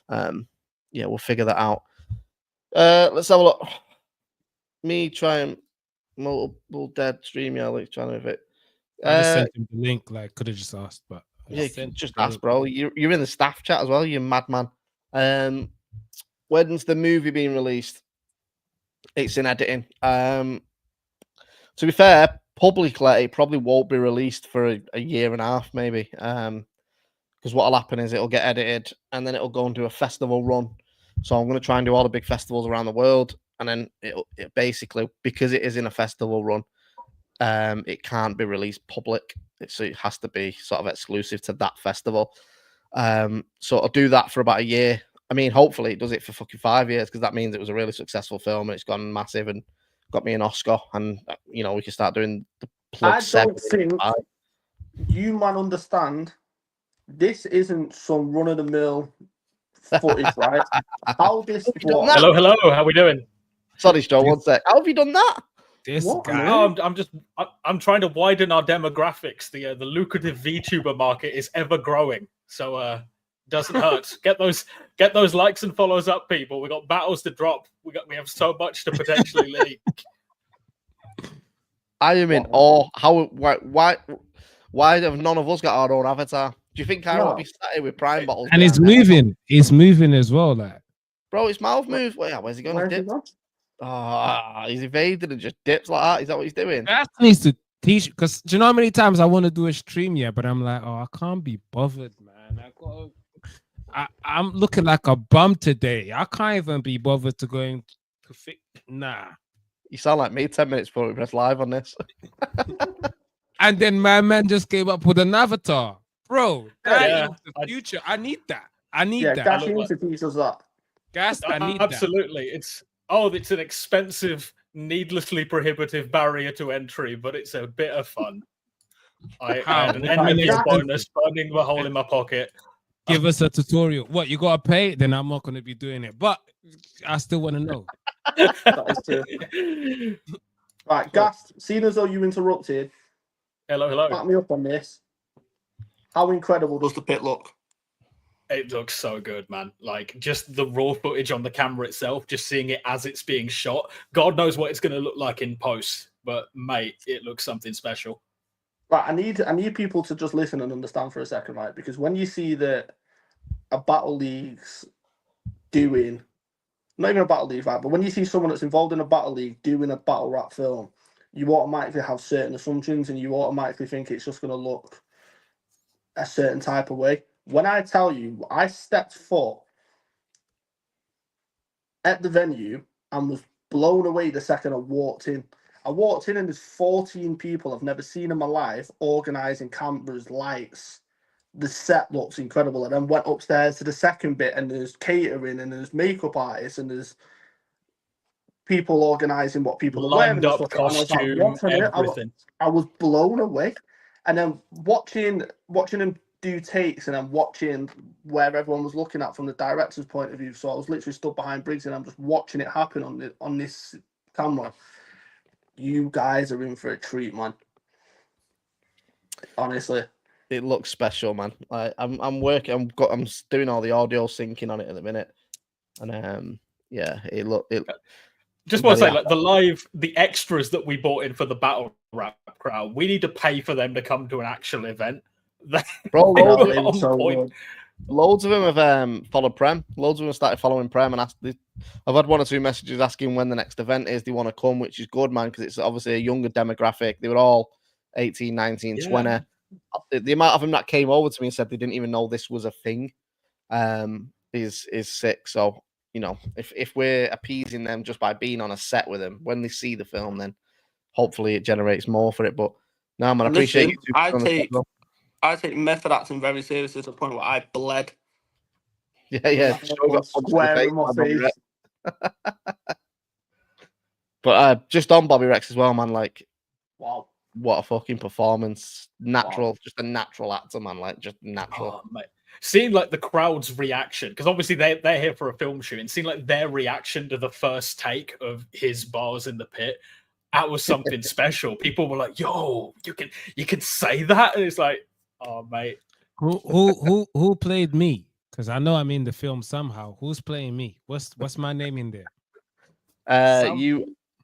yeah, we'll figure that out. Let's have a look. Me trying multiple dead stream. Yeah, like trying to have it. I just sent him the link. Like, could have just asked, but yeah, just ask, bro. You're in the staff chat as well. You madman. When's the movie being released? It's in editing. To be fair, publicly, it probably won't be released for a year and a half, maybe. Because what'll happen is it'll get edited and then it'll go and do a festival run. So I'm going to try and do all the big festivals around the world. And then it basically, because it is in a festival run, it can't be released public. So it has to be sort of exclusive to that festival. So I'll do that for about a year. I mean, hopefully it does it for fucking 5 years because that means it was a really successful film and it's gone massive and got me an Oscar, and you know we can start doing the plug. I don't think you man understand. This isn't some run of the mill footage, right? How this? Hello, how we doing? Sorry, Joe. One sec. How have you done that? This What? guy. Oh, I'm trying to widen our demographics. The lucrative VTuber market is ever growing, so doesn't hurt. Get those likes and follows up, people. We got battles to drop. We have so much to potentially leak. I am in awe. Why Why have none of us got our own avatar? Do you think I No. want to be sat here with prime bottles? And it's behind me? moving. It's moving as well. Like, Bro, his mouth moves. Wait, where's he going to Where's he dip? gone? He's evaded and just dips like that. Is that what he's doing? that needs to teach. Because do you know how many times I want to do a stream? Yeah, but I'm like, oh, I can't be bothered, man. I'm looking like a bum today. I can't even be bothered to going to fix. Nah. You sound like me 10 minutes before we press live on this. And then my man just came up with an avatar. Bro, that Yeah. is the future. I need that. I need Yeah, that. Gash I look needs to teach us that. Gas, I need that. Absolutely. It's an expensive, needlessly prohibitive barrier to entry, but it's a bit of fun. I had an end minutes bonus burning the hole in my pocket. Give us a tutorial. What, you gotta pay? Then I'm not gonna be doing it. But I still want to know. That is true. Right, Gas, seeing as though you interrupted, Hello. back me up on this. How incredible does the pit look? It looks so good, man. Like, just the raw footage on the camera itself, just seeing it as it's being shot. God knows what it's going to look like in post, but mate, it looks something special. Right, I need people to just listen and understand for a second, right? Because when you see that a Battle League's doing, not even a Battle League, right? But when you see someone that's involved in a Battle League doing a battle rap film, you automatically have certain assumptions and you automatically think it's just going to look a certain type of way. When I tell you, I stepped foot at the venue and was blown away the second I walked in. I walked in and there's 14 people I've never seen in my life organising cameras, lights. The set looks incredible. I then went upstairs to the second bit and there's catering and there's makeup artists and there's people organising what people are wearing. Lined up costume, everything. I was blown away. And then watching them do takes and then watching where everyone was looking at from the director's point of view. So I was literally stood behind Briggz and I'm just watching it happen on this camera. You guys are in for a treat, man. Honestly, It looks special, man. Like I'm working. I'm doing all the audio syncing on it at the minute, and yeah, it. Just want to say, like the extras that we bought in for the battle rap crowd, we need to pay for them to come to an actual event. Bro, loads of them have followed Prem. Loads of them have started following Prem and asked. I've had one or two messages asking when the next event is. They want to come, which is good, man, because it's obviously a younger demographic. They were all 18, 19, 20. The amount of them that came over to me and said they didn't even know this was a thing is sick. So, you know, if we're appeasing them just by being on a set with them, when they see the film, then hopefully it generates more for it. But no, man, I appreciate you. I take method acting very seriously to the point where I bled. Yeah. Square in my face. But just on Bobby Rex as well, man. Like, wow, what a fucking performance! Natural, just a natural actor, man. Like, just natural. Oh, mate. Seeing like the crowd's reaction, because obviously they're here for a film shoot, and seeing like their reaction to the first take of his bars in the pit, that was something special. People were like, "Yo, you can say that," and it's like, "Oh, mate." Who played me? Because I know I'm in the film somehow. Who's playing me? What's my name in there?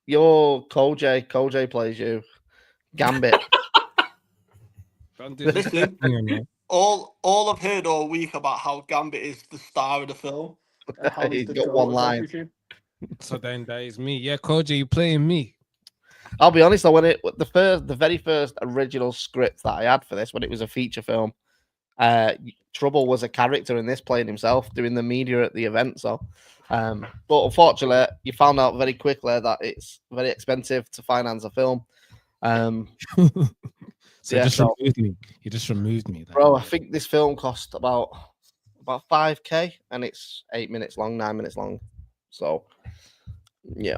You're Koj. Koj plays you. Gambit. Listen, all I've heard all week about how Gambit is the star of the film. He's got one line. So then that is me. Yeah, Koj, you playing me. I'll be honest though, when the very first original script that I had for this, when it was a feature film, Trouble was a character in this, playing himself, doing the media at the event. So, but unfortunately, you found out very quickly that it's very expensive to finance a film. So yeah, you just removed me, bro. I think this film cost about $5,000, and it's 8 minutes long, 9 minutes long. So, yeah,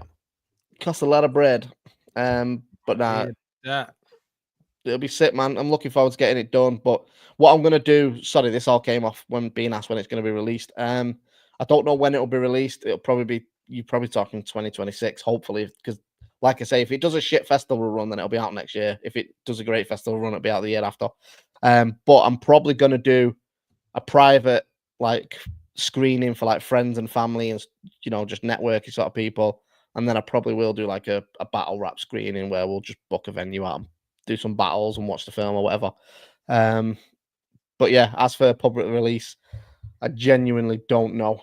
it costs a lot of bread. But nah, it'll be sick, man. I'm looking forward to getting it done. But what I'm gonna do, sorry, this all came off when being asked when it's gonna be released. I don't know when it'll be released. It'll probably be you're probably talking 2026, hopefully, because like I say, if it does a shit festival run, then it'll be out next year. If it does a great festival run, it'll be out the year after. But I'm probably gonna do a private like screening for like friends and family and just networking sort of people. And then I probably will do like a battle rap screening where we'll just book a venue out do some battles and watch the film or whatever. But yeah, as for public release, I genuinely don't know.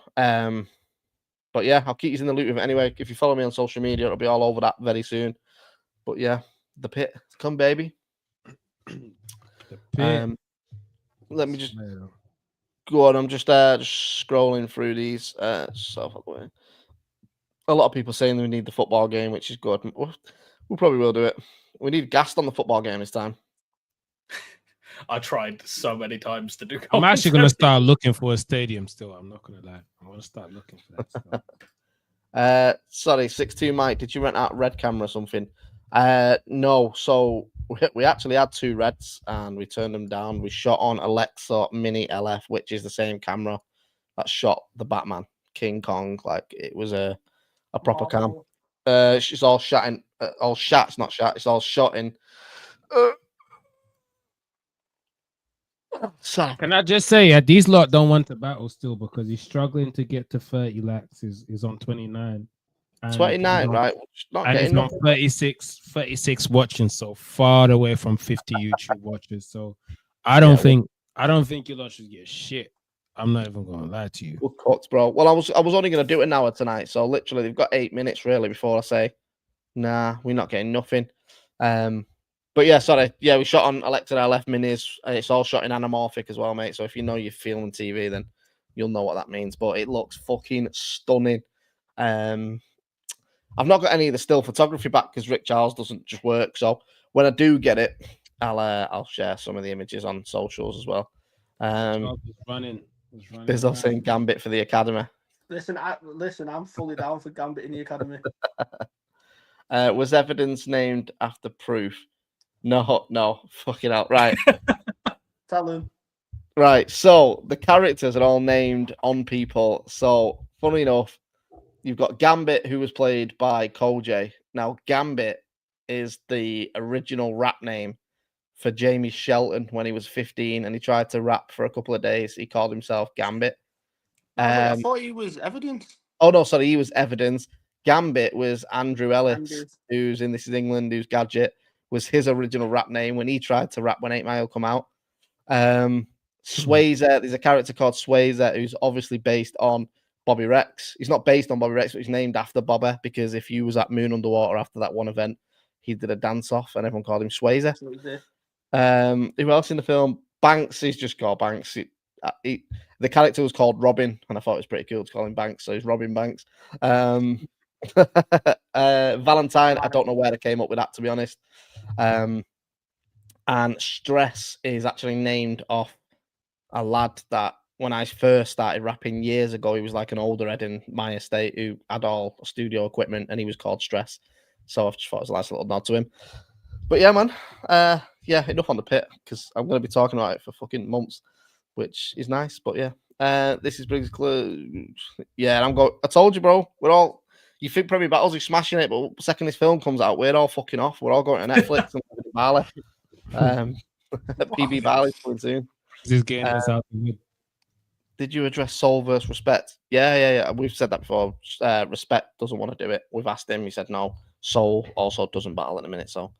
But yeah, I'll keep you in the loop with it anyway. If you follow me on social media, it'll be all over that very soon. But yeah, the pit, come baby. The pit. Let me just go on. I'm just scrolling through these. So a lot of people saying we need the football game, which is good. We probably will do it. We need Gast on the football game this time. I tried so many times to do. I'm actually going to start looking for a stadium still. I'm not going to lie. I'm going to start looking for that still. Sorry, 6'2" Mike. Did you rent out a red camera or something? No. So we actually had 2 reds and we turned them down. We shot on Alexa Mini LF, which is the same camera that shot the Batman, King Kong. Like it was a proper cam. It's all shot in, all shots, not shot. It's all shot in. So can I just say, these lot don't want to battle still because he's struggling to get to 30 lakhs. Is on 29. 29, right? And he's on 36 watching, so far away from 50 YouTube watchers. So I don't think you lot should get shit. I'm not even gonna lie to you. Good cuts, bro. Well, I was only gonna do an hour tonight, so literally they've got 8 minutes really before I say, nah, we're not getting nothing. But yeah, sorry. Yeah, we shot on Alexa LF minis. It's all shot in anamorphic as well, mate. So if you know you're filming TV, then you'll know what that means. But it looks fucking stunning. I've not got any of the still photography back because Rick Charles doesn't just work. So when I do get it, I'll share some of the images on socials as well. There's also saying Gambit for the Academy. Listen, I'm fully down for Gambit in the Academy. Was evidence named after proof? No, fucking out. Right. Tell him. Right, so the characters are all named on people. So, funny enough, you've got Gambit, who was played by Kojay. Now, Gambit is the original rap name for Jamie Shelton when he was 15 and he tried to rap for a couple of days. He called himself Gambit. I thought he was Evidence. Oh, no, sorry, he was Evidence. Gambit was Andrew Ellis, who's in This Is England, who's Gadget, was his original rap name when he tried to rap when 8 Mile come out. Swayze, there's a character called Swayze who's obviously based on Bobby Rex. He's not based on Bobby Rex, but he's named after Bobby because if you was at Moon Underwater after that one event, he did a dance off and everyone called him Swayze. Who else in the film? Banks is just called Banks. The character was called Robin, and I thought it was pretty cool to call him Banks, so he's Robin Banks. Valentine, I don't know where they came up with that, to be honest. And Stress is actually named off a lad that when I first started rapping years ago, he was like an older head in my estate who had all studio equipment and he was called Stress. So I just thought it was a nice little nod to him. But yeah, man. Yeah, enough on the pit because I'm going to be talking about it for fucking months, which is nice. But yeah, this is Briggz Clue. Yeah, I told you, bro. We're all. You think Premier Battles are smashing it, but the second this film comes out, we're all fucking off. We're all going to Netflix and Barley. PB Barley's coming soon. This game is out. Did you address Soul versus Respect? Yeah. We've said that before. Respect doesn't want to do it. We've asked him. He said no. Soul also doesn't battle in a minute. So,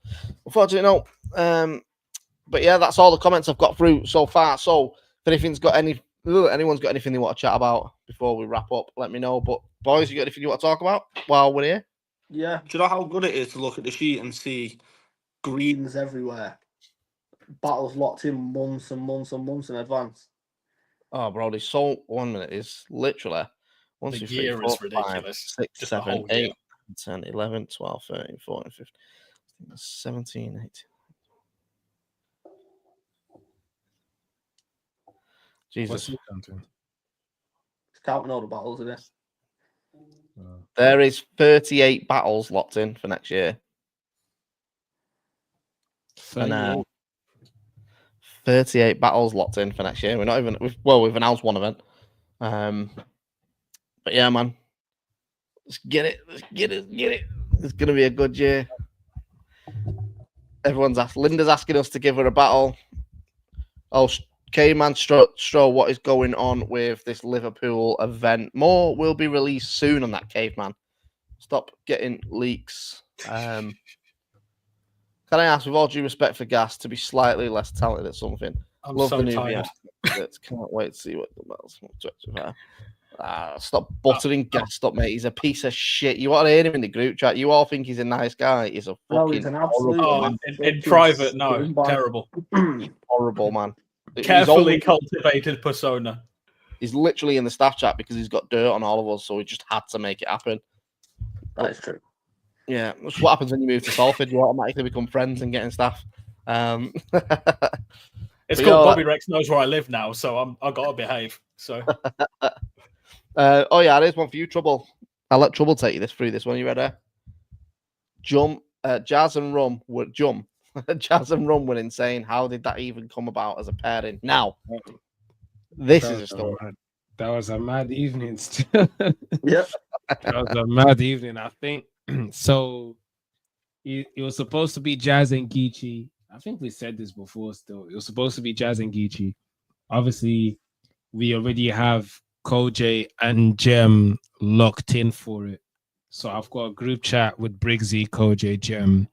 unfortunately, no. But yeah, that's all the comments I've got through so far. So, if anyone's got anything they want to chat about before we wrap up, let me know. But boys, you got anything you want to talk about while we're here? Yeah. Do you know how good it is to look at the sheet and see greens everywhere? Battles locked in months and months and months in advance. Oh, bro, there's so 1 minute is literally 1, 2, 3, 4, 5, 6, 7, 8, 10, 11, 12, 13, 14, 15, 17, 18. Jesus. What's counting? It's counting all the battles in it. There is 38 battles locked in for next year. And 38 battles locked in for next year. We're not even we've announced one event. But yeah, man. Let's get it. It's gonna be a good year. Linda's asking us to give her a battle. Oh, K-Man Stro, what is going on with this Liverpool event? More will be released soon on that, Caveman. Stop getting leaks. Can I ask, with all due respect for Gas, to be slightly less talented at something? I'm Love so the new tired. Can't wait to see what the battles. Stop buttering Gas up, mate. He's a piece of shit. You want to hear him in the group chat. You all think he's a nice guy. He's a fucking he's an absolute. in private, no, terrible. Horrible man. Carefully cultivated persona. He's literally in the staff chat because he's got dirt on all of us, so we just had to make it happen. That is true. Yeah, that's what happens when you move to Salford. You automatically become friends and get in staff. It's cool. Bobby Rex knows where I live now, so I've got to behave. So. Oh yeah, there's one for you, Trouble. I'll let Trouble take you through this one. You ready? Jazz and Rum were Jazz and Rum were insane. How did that even come about as a pairing? Now, this is a story. That was a mad evening. Yep. That was a mad evening. I think so. It was supposed to be Jazz and Geechee. I think we said this before. Still, it was supposed to be Jazz and Geechee. Obviously, we already have Koj and Gem locked in for it. So I've got a group chat with Briggz, Koj, Gem,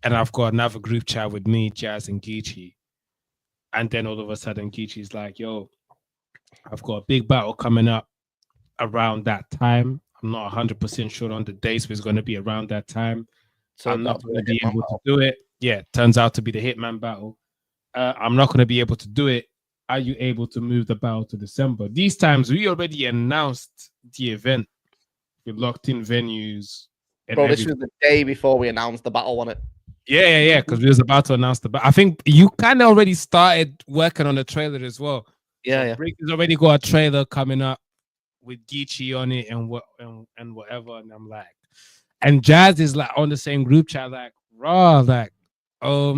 and I've got another group chat with me, Jazz, and Geechee. And then all of a sudden, Geechee's like, "Yo, I've got a big battle coming up around that time. I'm not 100% sure on the dates, but it's going to be around that time. So I'm not going to be able to do it." Yeah, turns out to be the Hitman battle. I'm not going to be able to do it. Are you able to move the battle to December? These times, we already announced the event. We locked in venues. Bro, this was the day before we announced the battle, wasn't it? Yeah, because we was about to announce the battle. I think you kind of already started working on the trailer as well. Yeah. Briggz has already got a trailer coming up with Geechee on it and whatever. And I'm like, and Jazz is like on the same group chat, like, raw, like, all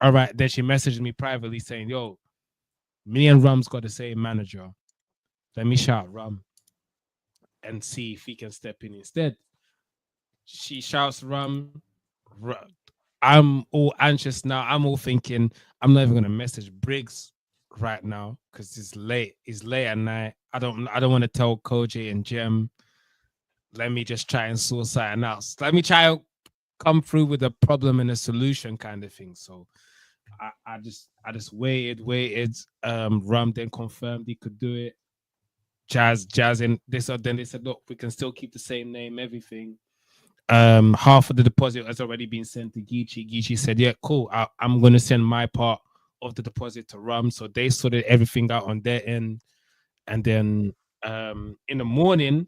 right. Then she messaged me privately saying, "Yo, me and Rum's got the same manager. Let me shout Rum and see if he can step in instead." She shouts Rum. I'm all anxious now. I'm all thinking I'm not even gonna message Briggz right now because it's late. It's late at night. I don't want to tell Koj and Gem. Let me just try and sort something else. Let me try and come through with a problem and a solution kind of thing. So I just waited. Rum then confirmed he could do it. Jazz and then they said, "Look, we can still keep the same name, everything." Half of the deposit has already been sent to Geechee. Geechee said, "Yeah, cool. I'm gonna send my part of the deposit to Rum." So they sorted everything out on their end. And then in the morning,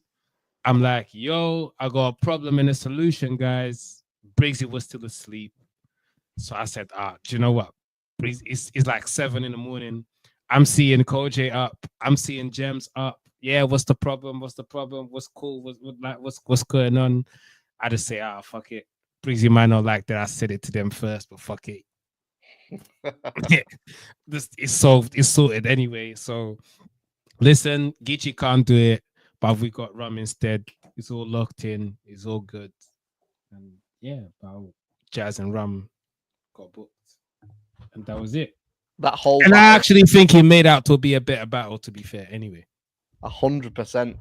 I'm like, "Yo, I got a problem and a solution, guys." Briggz was still asleep. So I said, do you know what? It's like 7 in the morning. I'm seeing Koj up. I'm seeing Gems up. Yeah, what's the problem? What's cool? What's going on? I just say, fuck it. Briggz might not like that I said it to them first, but fuck it. Yeah, this is solved. It's sorted anyway. So listen, Geechee can't do it, but we got Rum instead. It's all locked in. It's all good. And yeah, Jazz and Rum got booked, and that was it. That whole and battle, I actually think he made out to be a better battle. To be fair, anyway, 100%.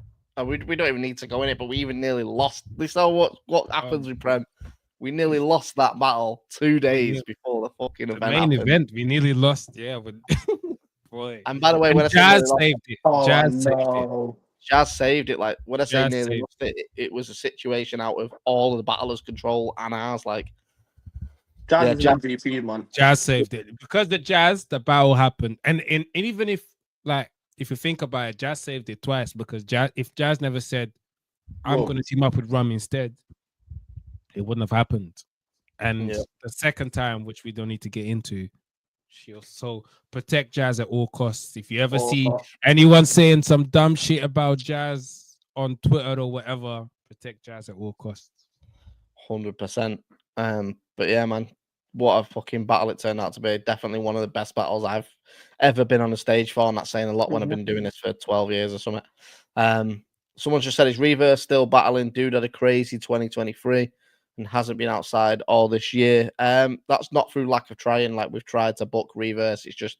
We don't even need to go in it, but we even nearly lost. This is what happens with Prem. We nearly lost that battle 2 days before the fucking event. Main event, we nearly lost. Yeah, but boy. And by the way, when Jazz saved it, Jazz saved it. Like when I say nearly lost it, it was a situation out of all of the battlers' control and ours. Like Jazz is MVP, man. Jazz saved it because the battle happened, and even if you think about it, Jazz saved it twice because if Jazz never said, "I'm going to team up with Rum instead," it wouldn't have happened. And the second time, which we don't need to get into, she'll so protect Jazz at all costs. If you ever see anyone saying some dumb shit about Jazz on Twitter or whatever, protect Jazz at all costs. 100%. But yeah, man, what a fucking battle it turned out to be. Definitely one of the best battles I've ever been on a stage for, and that's saying a lot when I've been doing this for 12 years or something. Someone just said, "Is Reverse still battling? Dude had a crazy 2023 and hasn't been outside all this year." That's not through lack of trying. Like, we've tried to book Reverse, it's just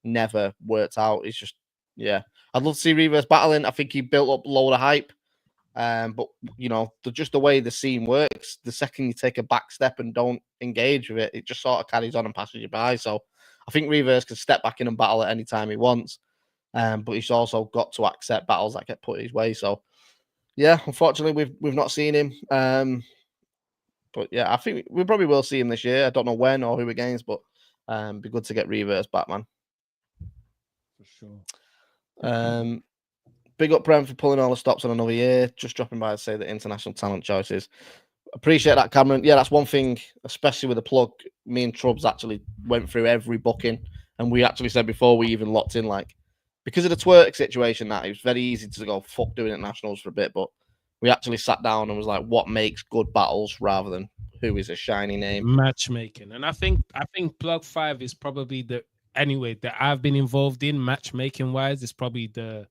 never worked out. It's just, yeah, I'd love to see Reverse battling. I think he built up a load of hype But just the way the scene works, the second you take a back step and don't engage with it, it just sort of carries on and passes you by. So I think Reverse can step back in and battle at any time he wants. But he's also got to accept battles that get put his way. So yeah, unfortunately we've not seen him. But yeah, I think we probably will see him this year. I don't know when or who against, but be good to get Reverse back, man. For sure. Big up Prem for pulling all the stops on another year. Just dropping by to say the international talent choices. Appreciate that, Cameron. Yeah, that's one thing, especially with the plug. Me and Troubz actually went through every booking, and we actually said before we even locked in, like, because of the twerk situation, that it was very easy to go fuck doing internationals for a bit, but we actually sat down and was like, what makes good battles rather than who is a shiny name. Matchmaking. And I think Plug 5 is probably that I've been involved in matchmaking wise is probably the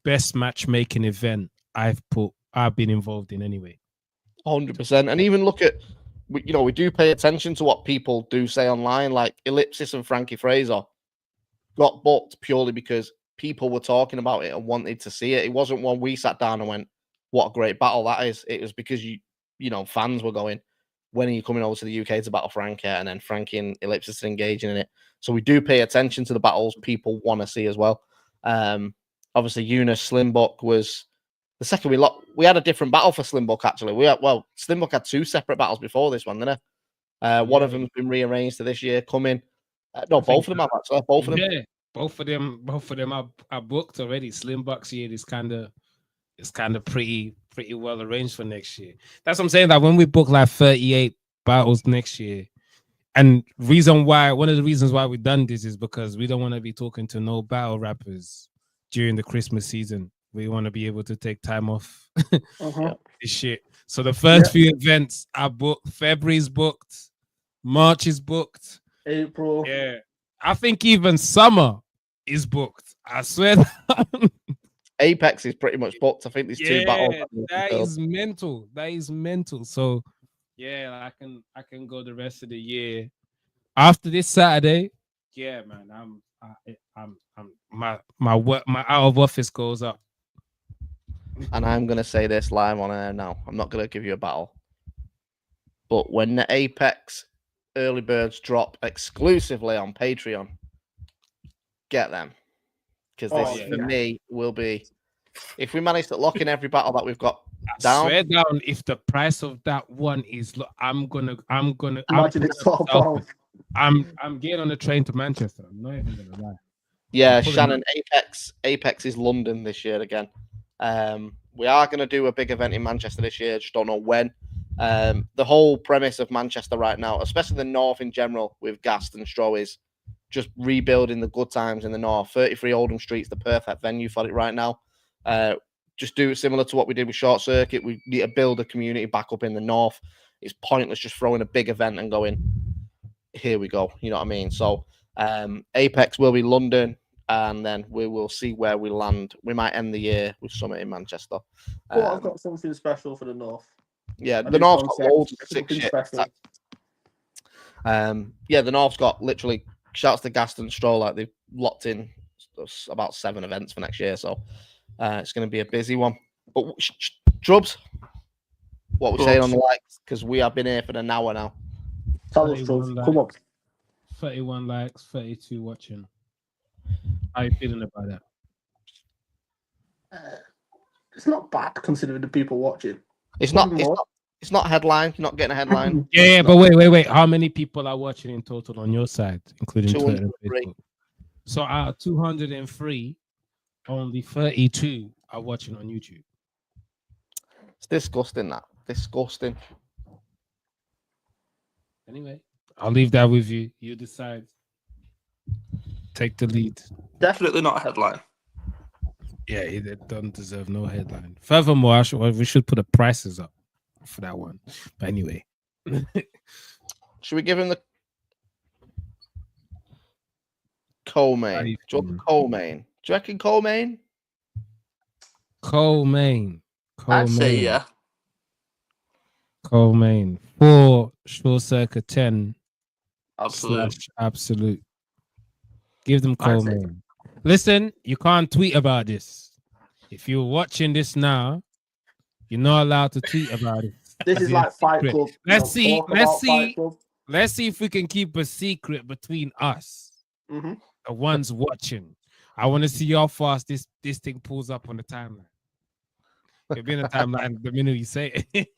best matchmaking event I've been involved in anyway. 100%. And even look at, we do pay attention to what people do say online, like Ellipsis and Frankie Fraser got booked purely because people were talking about it and wanted to see it. It wasn't one we sat down and went, what a great battle that is. It was because fans were going, when are you coming over to the UK to battle Frankie? And then Frankie and Ellipsis are engaging in it. So we do pay attention to the battles people want to see as well. Obviously, Eunice Slimbuck was the second we had a different battle for Slimbuck, actually. Slimbuck had two separate battles before this one, didn't it? One of them's been rearranged to this year coming. Both of them have, actually. Both of them. Yeah, both of them are booked already. Slimbuck's year is kind of pretty well arranged for next year. That's what I'm saying, that when we book like 38 battles next year, and one of the reasons why we've done this is because we don't want to be talking to no battle rappers during the Christmas season. We want to be able to take time off this shit. So the first few events are booked. February's booked. March is booked. April. Yeah. I think even summer is booked. I swear. Apex is pretty much booked. I think there's two battles. That is mental. That is mental. So yeah, I can go the rest of the year. After this Saturday, yeah, man, my out of office goes up. And I'm gonna say this live on air now. I'm not gonna give you a battle. But when the Apex early birds drop exclusively on Patreon, get them. Because this for me will be, if we manage to lock in every battle that we've got down. I swear down, if the price of that one is, I'm gonna imagine it's £12. I'm getting on the train to Manchester. I'm not even gonna lie. Yeah, Shannon, Apex is London this year again. We are going to do a big event in Manchester this year, just don't know when. The whole premise of Manchester right now, especially the North in general, with Gast and Stro, is just rebuilding the good times in the North. 33 Oldham Street's the perfect venue for it right now. Just do it similar to what we did with Short Circuit. We need to build a community back up in the North. It's pointless just throwing a big event and going, here we go. You know what I mean? So Apex will be London, and then we will see where we land. We might end the year with Summit in Manchester. Well, I've got something special for the North. Yeah, the North's got loads of sick shit. Yeah, the North's got literally, shouts to Gaston and Stroll, like they've locked in about 7 events for next year. So it's going to be a busy one. But Troubz, what we're saying on the likes, because we have been here for an hour now. Tell us, Troubz. Come on. 31 likes, 32 watching. How are you feeling about that? It's not bad considering the people watching. It's not a headline. You're not getting a headline. Yeah, but wait. How many people are watching in total on your side, including Twitter and Facebook? So out of 203, only 32 are watching on YouTube. It's disgusting, that. Disgusting. Anyway, I'll leave that with you. You decide. Take the lead. Definitely not a headline. Yeah, it doesn't deserve no headline. Furthermore, we should put the prices up for that one. But anyway. Should we give him the co-main? Do you want the co-main? Do you reckon co-main? Co-main. I'd say yeah. Co-main. 4 Short Circuit 10. Absolute. Give them co-main. Listen, you can't tweet about this. If you're watching this now, You're not allowed to tweet about it. This is like Fight secret. Club. Let's see. Let's see. Fight Club. Let's see if we can keep a secret between us, Mm-hmm. the ones watching. I want to see how fast this thing pulls up on the timeline. It'll be in the timeline the minute you say it.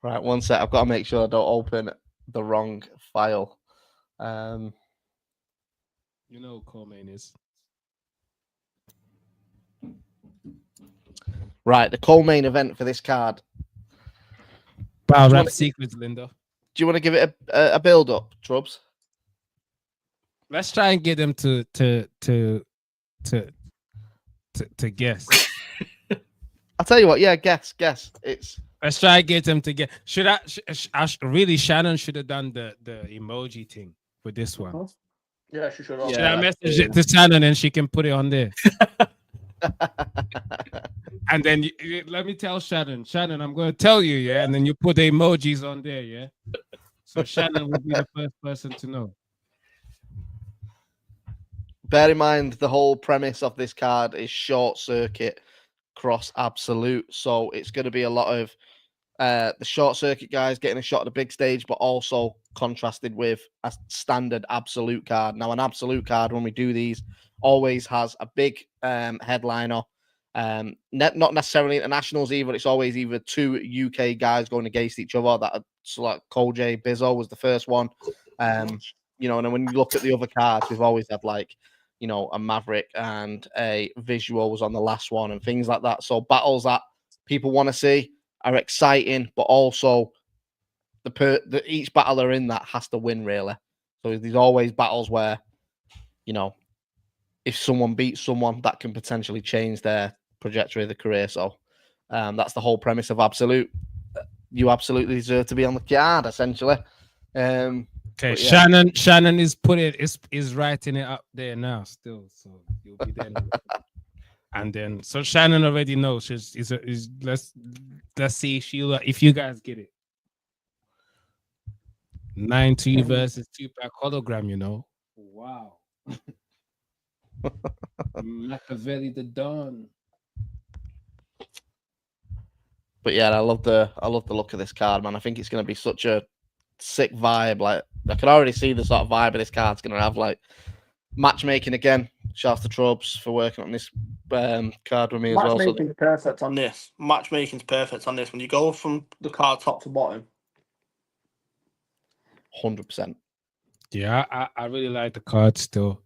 Right, one sec. I've got to make sure I don't open the wrong file. You know what co-main is. Right, the co-main event for this card. Battle rap secrets, Linda. Do you want to give it a build-up, Troubz? Let's try and get them to guess. I'll tell you what. Yeah, guess. It's. Let's try and get them to guess. Really? Shannon should have done the emoji thing for this one. Yeah, she should. Should I message it to Shannon and she can put it on there? And then let me tell Shannon, I'm going to tell you, yeah, and then you put the emojis on there, yeah. So Shannon will be the first person to know. Bear in mind, the whole premise of this card is short circuit cross absolute. So it's going to be a lot of the short circuit guys getting a shot at the big stage, but also contrasted with a standard absolute card. Now, an absolute card, when we do these, always has a big headliner. Not necessarily internationals either. It's always either two UK guys going against each other. So like Koj Bizzo was the first one. And then when you look at the other cards, we've always had like, a Maverick and a Vizual was on the last one and things like that. So battles that people want to see are exciting, but also each battler in that has to win, really. So there's always battles where, if someone beats someone, that can potentially change their trajectory of the career. So that's the whole premise of Absolute. You absolutely deserve to be on the card, essentially. Okay, yeah. Shannon is writing it up there now still, so you'll be there. And then so Shannon already knows. Let's see if you guys get it. 9-2 versus 2-pack hologram. Wow. Machiavelli the Don. But yeah, I love the look of this card, man. I think it's going to be such a sick vibe. Like, I can already see the sort of vibe of this card's going to have. Like, matchmaking again. Shout out to Troubz for working on this card with me as well. Matchmaking's perfect on this. Matchmaking's perfect on this. When you go from the card top to bottom. 100%. Yeah, I really like the card still.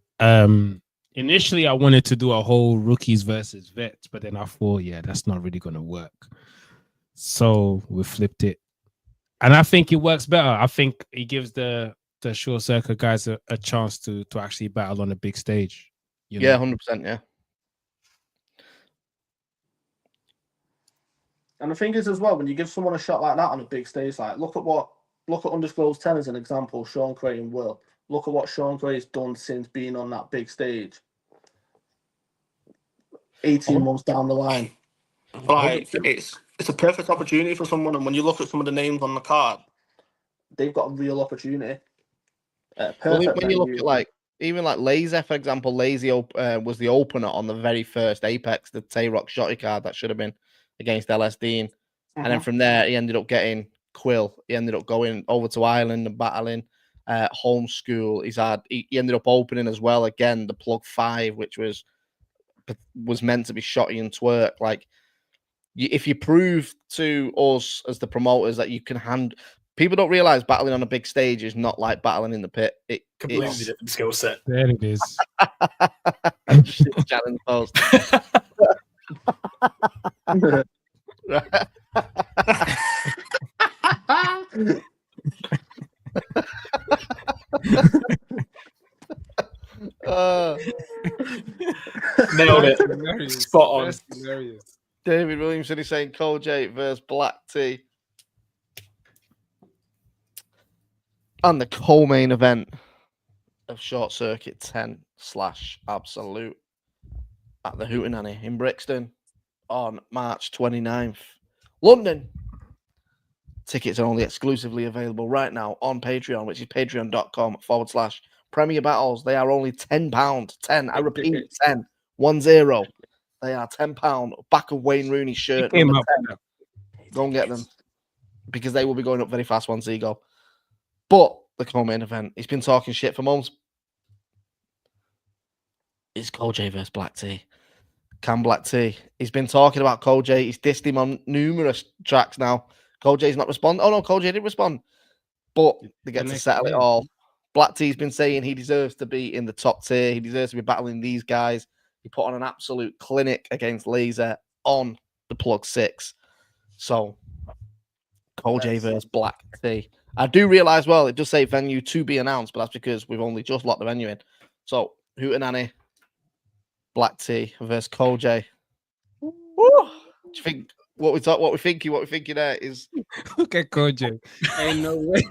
Initially, I wanted to do a whole rookies versus vets, but then I thought, that's not really going to work. So we flipped it. And I think it works better. I think it gives the short circuit guys a chance to actually battle on a big stage. Yeah, 100%, yeah. And the thing is as well, when you give someone a shot like that on a big stage, like look at Undisclosed 10 as an example, Sean Cray and Will. Look at what Sean Cray's done since being on that big stage. 18 months down the line. Like, it's a perfect opportunity for someone, and when you look at some of the names on the card, they've got a real opportunity. When you look at even Lazy, for example, Lazy was the opener on the very first Apex, the Tay-Rock Shotty card that should have been against LSD. And then from there, he ended up getting Quill. He ended up going over to Ireland and battling Homeschool. He ended up opening as well, again, the Plug 5, which was meant to be Shotty and Twerk. Like, if you prove to us as the promoters that you can people don't realize battling on a big stage is not like battling in the pit. Completely different skill set. There it is. Challenge post. Nailed it. Spot on. David Williamson is saying Koj versus Black T. And the co-main event of Short Circuit 10/Absolute at the Hootenanny in Brixton on March 29th. London. Tickets are only exclusively available right now on Patreon, which is patreon.com/Premier Battles. They are only £10. 10. I repeat, 10. 10. They are £10 back of Wayne Rooney's shirt. Came Number up 10. Go and get them because they will be going up very fast once they go. But the co-main event, he's been talking shit for months. It's Koj versus Black T. Can Black T? He's been talking about Koj. He's dissed him on numerous tracks now. Koj's not responding. Oh no, Koj did respond, but they get to settle it all. Black T's been saying he deserves to be in the top tier. He deserves to be battling these guys. He put on an absolute clinic against Laser on the Plug 6. So, Koj versus Black T. I do realise, well, it does say venue to be announced, but that's because we've only just locked the venue in. So, Hootenanny, Black T versus Koj. Woo! Do you think what we're thinking there is look at Koj. Ain't no way.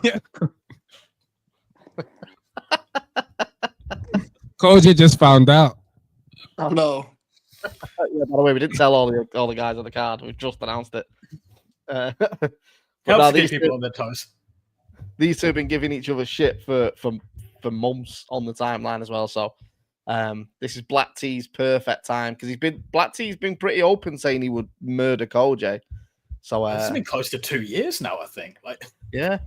Koj just found out. Oh no. Yeah, by the way, we didn't tell all the guys on the card. We've just announced it. Helps keep people on their toes. These two have been giving each other shit for months on the timeline as well. So this is Black T's perfect time because Black T's been pretty open saying he would murder Koj. So it's been close to 2 years now, I think. Yeah.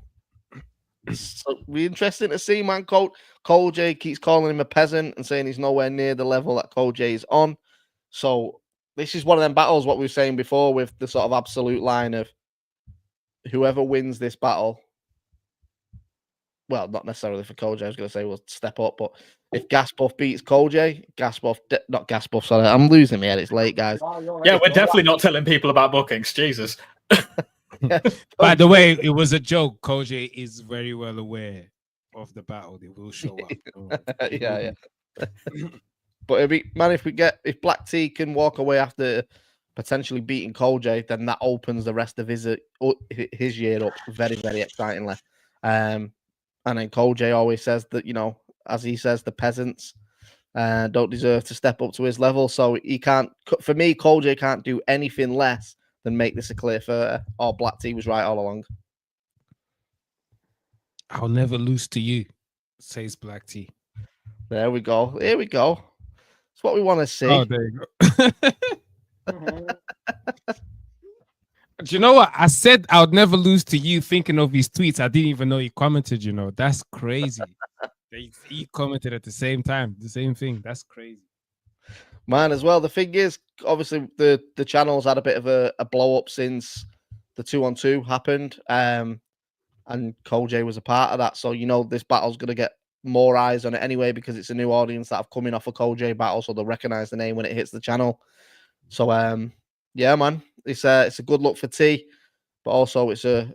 So we're interesting to see, man. Koj keeps calling him a peasant and saying he's nowhere near the level that Koj is on. So this is one of them battles, what we were saying before, with the sort of absolute line of whoever wins this battle. Well, not necessarily for Koj. I was going to say will step up, but if Gasbuff beats Koj, not Gasbuff. Sorry, I'm losing my head. It's late, guys. Yeah, we're definitely not telling people about bookings. Jesus. By the way, it was a joke. Koj is very well aware of the battle. They will show up. yeah. But it'd be, man, if Black T can walk away after potentially beating Koj, then that opens the rest of his year up very, very excitingly. And then Koj always says that, you know, as he says, the peasants don't deserve to step up to his level. So he can't. For me, Koj can't do anything less than make this a clear 30. Or Black T was right all along. I'll never lose to you, says Black T. There we go. Here we go. It's what we want to see. Oh, there you go. Do you know what? I said I would never lose to you thinking of his tweets. I didn't even know he commented, you know. That's crazy. He commented at the same time. The same thing. That's crazy. Man, as well, the thing is, obviously, the channel's had a bit of a blow up since the 2-on-2 happened. And Koj was a part of that. So, you know, this battle's going to get more eyes on it anyway because it's a new audience that have coming off a Koj battle, so they'll recognize the name when it hits the channel. So, yeah, man, it's a good look for T, but also it's a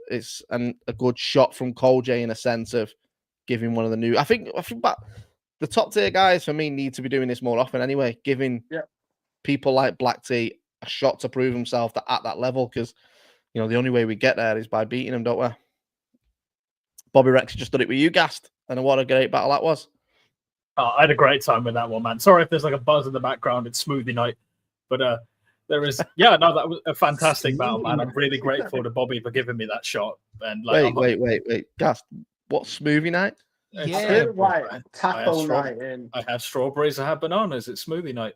good shot from Koj in a sense of giving one of the new. I think the top tier guys for me need to be doing this more often anyway, giving people like Black T a shot to prove himself at that level because, you know, the only way we get there is by beating him, don't we? Bobby Rex just did it with you, Gast, and what a great battle that was. Oh, I had a great time with that one, man. Sorry if there's like a buzz in the background. It's Smoothie Night, but there is, that was a fantastic battle, man. I'm really grateful to Bobby for giving me that shot. And like, wait, Gast, what Smoothie Night? Yeah, right. Taco night. I have strawberries. I have bananas. It's Smoothie Night.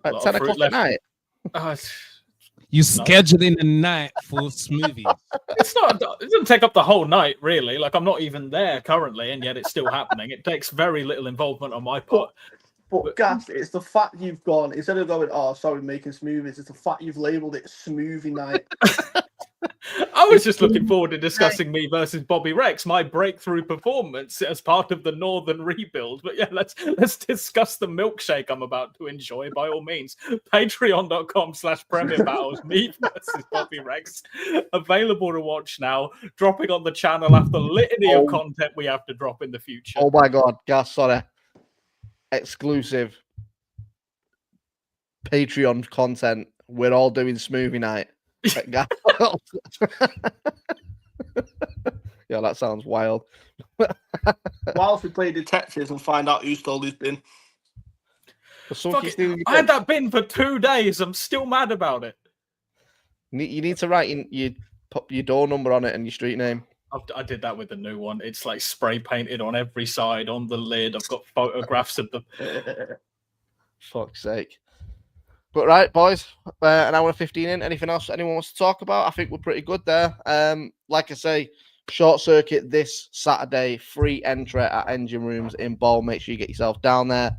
At 10 o'clock at night. You scheduling a night for smoothies. It's not. It doesn't take up the whole night, really. Like I'm not even there currently, and yet it's still happening. It takes very little involvement on my part. But Gas, it's the fact you've gone instead of going, oh, sorry, making smoothies. It's the fact you've labelled it Smoothie Night. I was just looking forward to discussing me versus Bobby Rex, my breakthrough performance as part of the Northern rebuild. But yeah, let's discuss the milkshake I'm about to enjoy by all means. Patreon.com/Premier Battles, me versus Bobby Rex. Available to watch now, dropping on the channel after litany of content we have to drop in the future. Oh my God, Gas, sorry. Exclusive Patreon content. We're all doing Smoothie Night. Yeah, that sounds wild. Whilst we play detectives and find out who stole his bin. I had that bin for 2 days. I'm still mad about it. You need to write in your door number on it and your street name. I did that with the new one. It's like spray painted on every side, on the lid. I've got photographs of the. Fuck's sake. But right, boys, an hour and 15 in. Anything else anyone wants to talk about? I think we're pretty good there. Like I say, Short Circuit this Saturday, free entry at Engine Rooms in Bowl. Make sure you get yourself down there.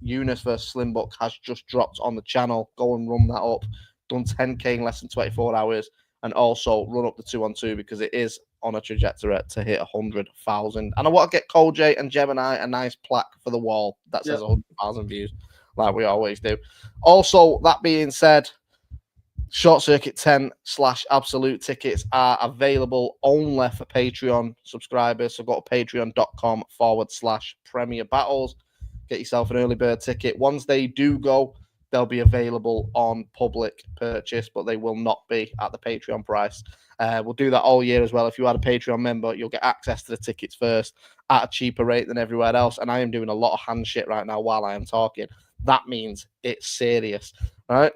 Eunice versus Slimbuck has just dropped on the channel. Go and run that up. Done 10k in less than 24 hours. And also run up the 2-on-2 because it is on a trajectory to hit 100,000. And I want to get Cole J and Gemini a nice plaque for the wall that says 100,000 views, like we always do. Also, that being said, Short Circuit 10/Absolute tickets are available only for Patreon subscribers. So go to patreon.com/Premier Battles. Get yourself an early bird ticket. Once they do go, they'll be available on public purchase, but they will not be at the Patreon price. We'll do that all year as well. If you are a Patreon member, you'll get access to the tickets first at a cheaper rate than everywhere else. And I am doing a lot of hand shit right now while I am talking. That means it's serious, right?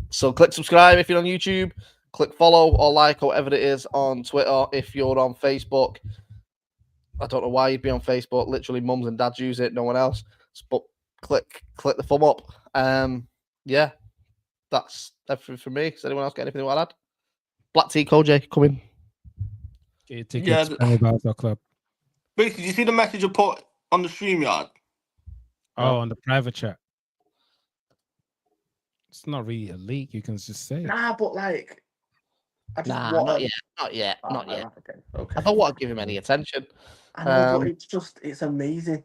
So click subscribe if you're on YouTube. Click follow or like or whatever it is on Twitter. If you're on Facebook, I don't know why you'd be on Facebook. Literally, mums and dads use it. No one else. But click the thumb up. Yeah, that's everything for me. Does anyone else get anything to add? Black Tea, Koj, come in. Get your tickets about our club. Brigz, did you see the message I put on the StreamYard? Oh, on the private chat. It's not really a leak. You can just say it. Nah, but like, not yet. Not yet. Okay. I don't want to give him any attention. I know, but it's amazing.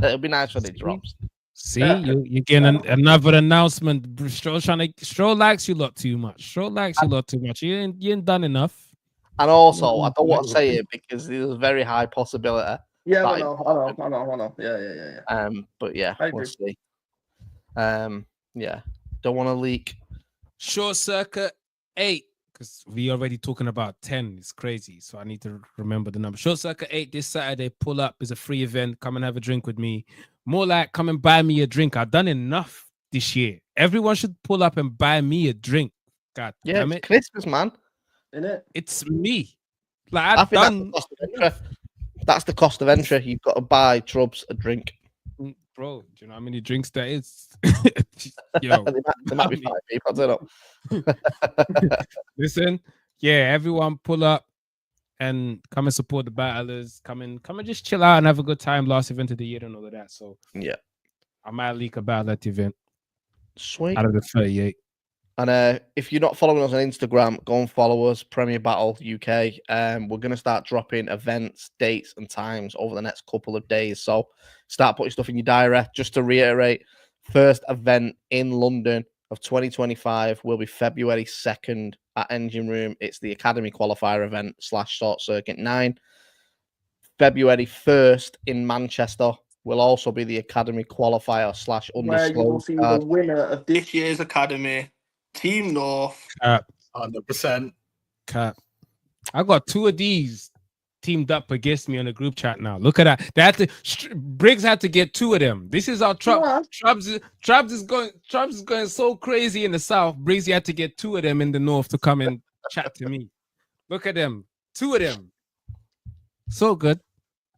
It'll be nice when it drops. See, you're getting another announcement. Stroll likes you lot too much. Stroll likes you lot too much. You ain't done enough. And also, I don't want to say it because there's a very high possibility. Yeah, I know. Yeah. But yeah, we'll see. Yeah, don't want to leak. Short Circuit 8, because we already talking about 10. It's crazy, so I need to remember the number. Short Circuit 8 this Saturday. Pull up is a free event. Come and have a drink with me. More like come and buy me a drink. I've done enough this year. Everyone should pull up and buy me a drink. God damn it. It's Christmas, man. Isn't it? It's me. Like I've done. That's the cost of entry. You've got to buy Troubz a drink. Bro, do you know how many drinks that is? Yo, there might be 5 people. I don't know. Listen, yeah, everyone pull up and come and support the battlers. Come and just chill out and have a good time. Last event of the year and all of that. So yeah, I might leak about that event. Sweet. Out of the 38. And if you're not following us on Instagram, go and follow us, Premier Battle UK. We're going to start dropping events, dates, and times over the next couple of days. So start putting stuff in your diary. Just to reiterate, first event in London of 2025 will be February 2nd at Engine Room. It's the Academy Qualifier event / Short Circuit 9. February 1st in Manchester will also be the Academy Qualifier / Undisclosed. Where you will see the winner of This year's Academy. Team North. 100%. Cap. I got 2 of these teamed up against me on the group chat now. Look at that. They had to. Briggz had to get 2 of them. This is our Troubz is going so crazy in the south. Briggz had to get 2 of them in the north to come and chat to me. Look at them. 2 of them. So good.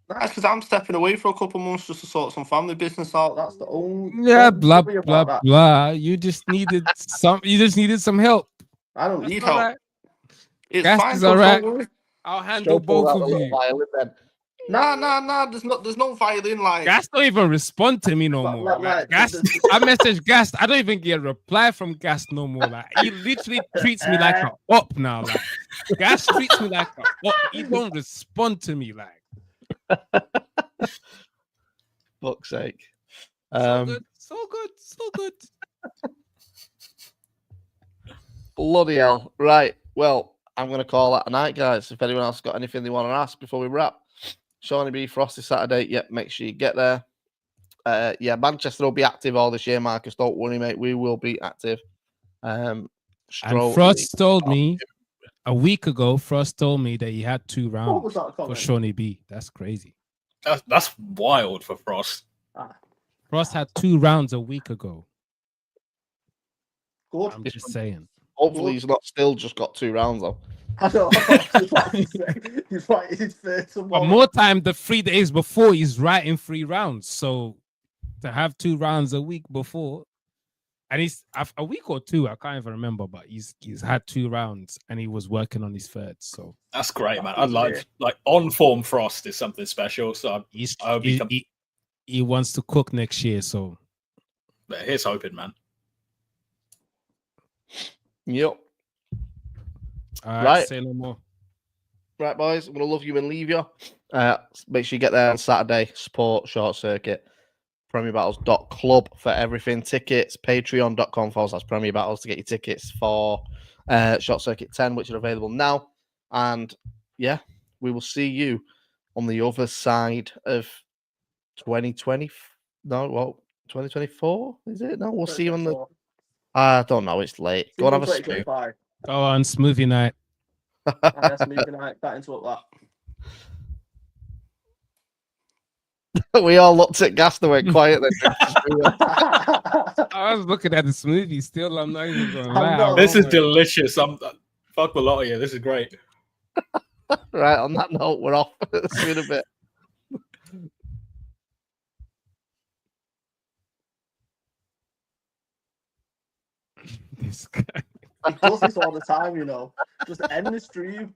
That's because I'm stepping away for a couple months just to sort some family business out. That's the only. Yeah, blah blah blah. You just needed some. You just needed some help. I don't need help. Right. It's Gas fine. is all right. I'll handle both of you. Nah. There's no violin like. Gas don't even respond to me no more. Like, Gas, I message Gas. I don't even get a reply from Gas no more. Like he literally treats me like a op now. Like Gas treats me like a op. He don't respond to me like. Fuck's sake. So good. Bloody hell. Right. Well, I'm going to call that a night, guys. If anyone else got anything they want to ask before we wrap. Shawnee B. Frosty Saturday. Yep, make sure you get there. Yeah, Manchester will be active all this year, Marcus. Don't worry, mate. We will be active. And Frost told me a week ago, Frost told me that he had 2 rounds for Shawnee B. That's crazy. That's wild for Frost. Frost had 2 rounds a week ago. Good. I'm just saying. Hopefully he's not still just got 2 rounds though. I know. He's fighting his first. But more time the 3 days before he's writing 3 rounds. So to have 2 rounds a week before, and he's a week or 2, I can't even remember, but he's had 2 rounds and he was working on his 3rd. So that's great, man. I like on form Frost is something special. So he wants to cook next year. So here's hoping, man. Yep. Right. Say no more. Right, boys. I'm gonna love you and leave you. Make sure you get there on Saturday. Support Short Circuit. PremierBattles.club for everything. Tickets. Patreon.com/Premier Battles to get your tickets for Short Circuit 10, which are available now. And yeah, we will see you on the other side of 2020. No, well, 2024 is it? No, we'll see you on the. I don't know. It's late. Go on, have a smooth. Go on, smoothie night. Smoothie night. That into that. We all looked at Gas and went quiet. Then I was looking at the smoothie still. I'm not even going to lie. This is delicious. Fuck the lot of you. This is great. Right, on that note, we're off. See you in a bit. This guy. He does this all the time, you know. Just end the stream.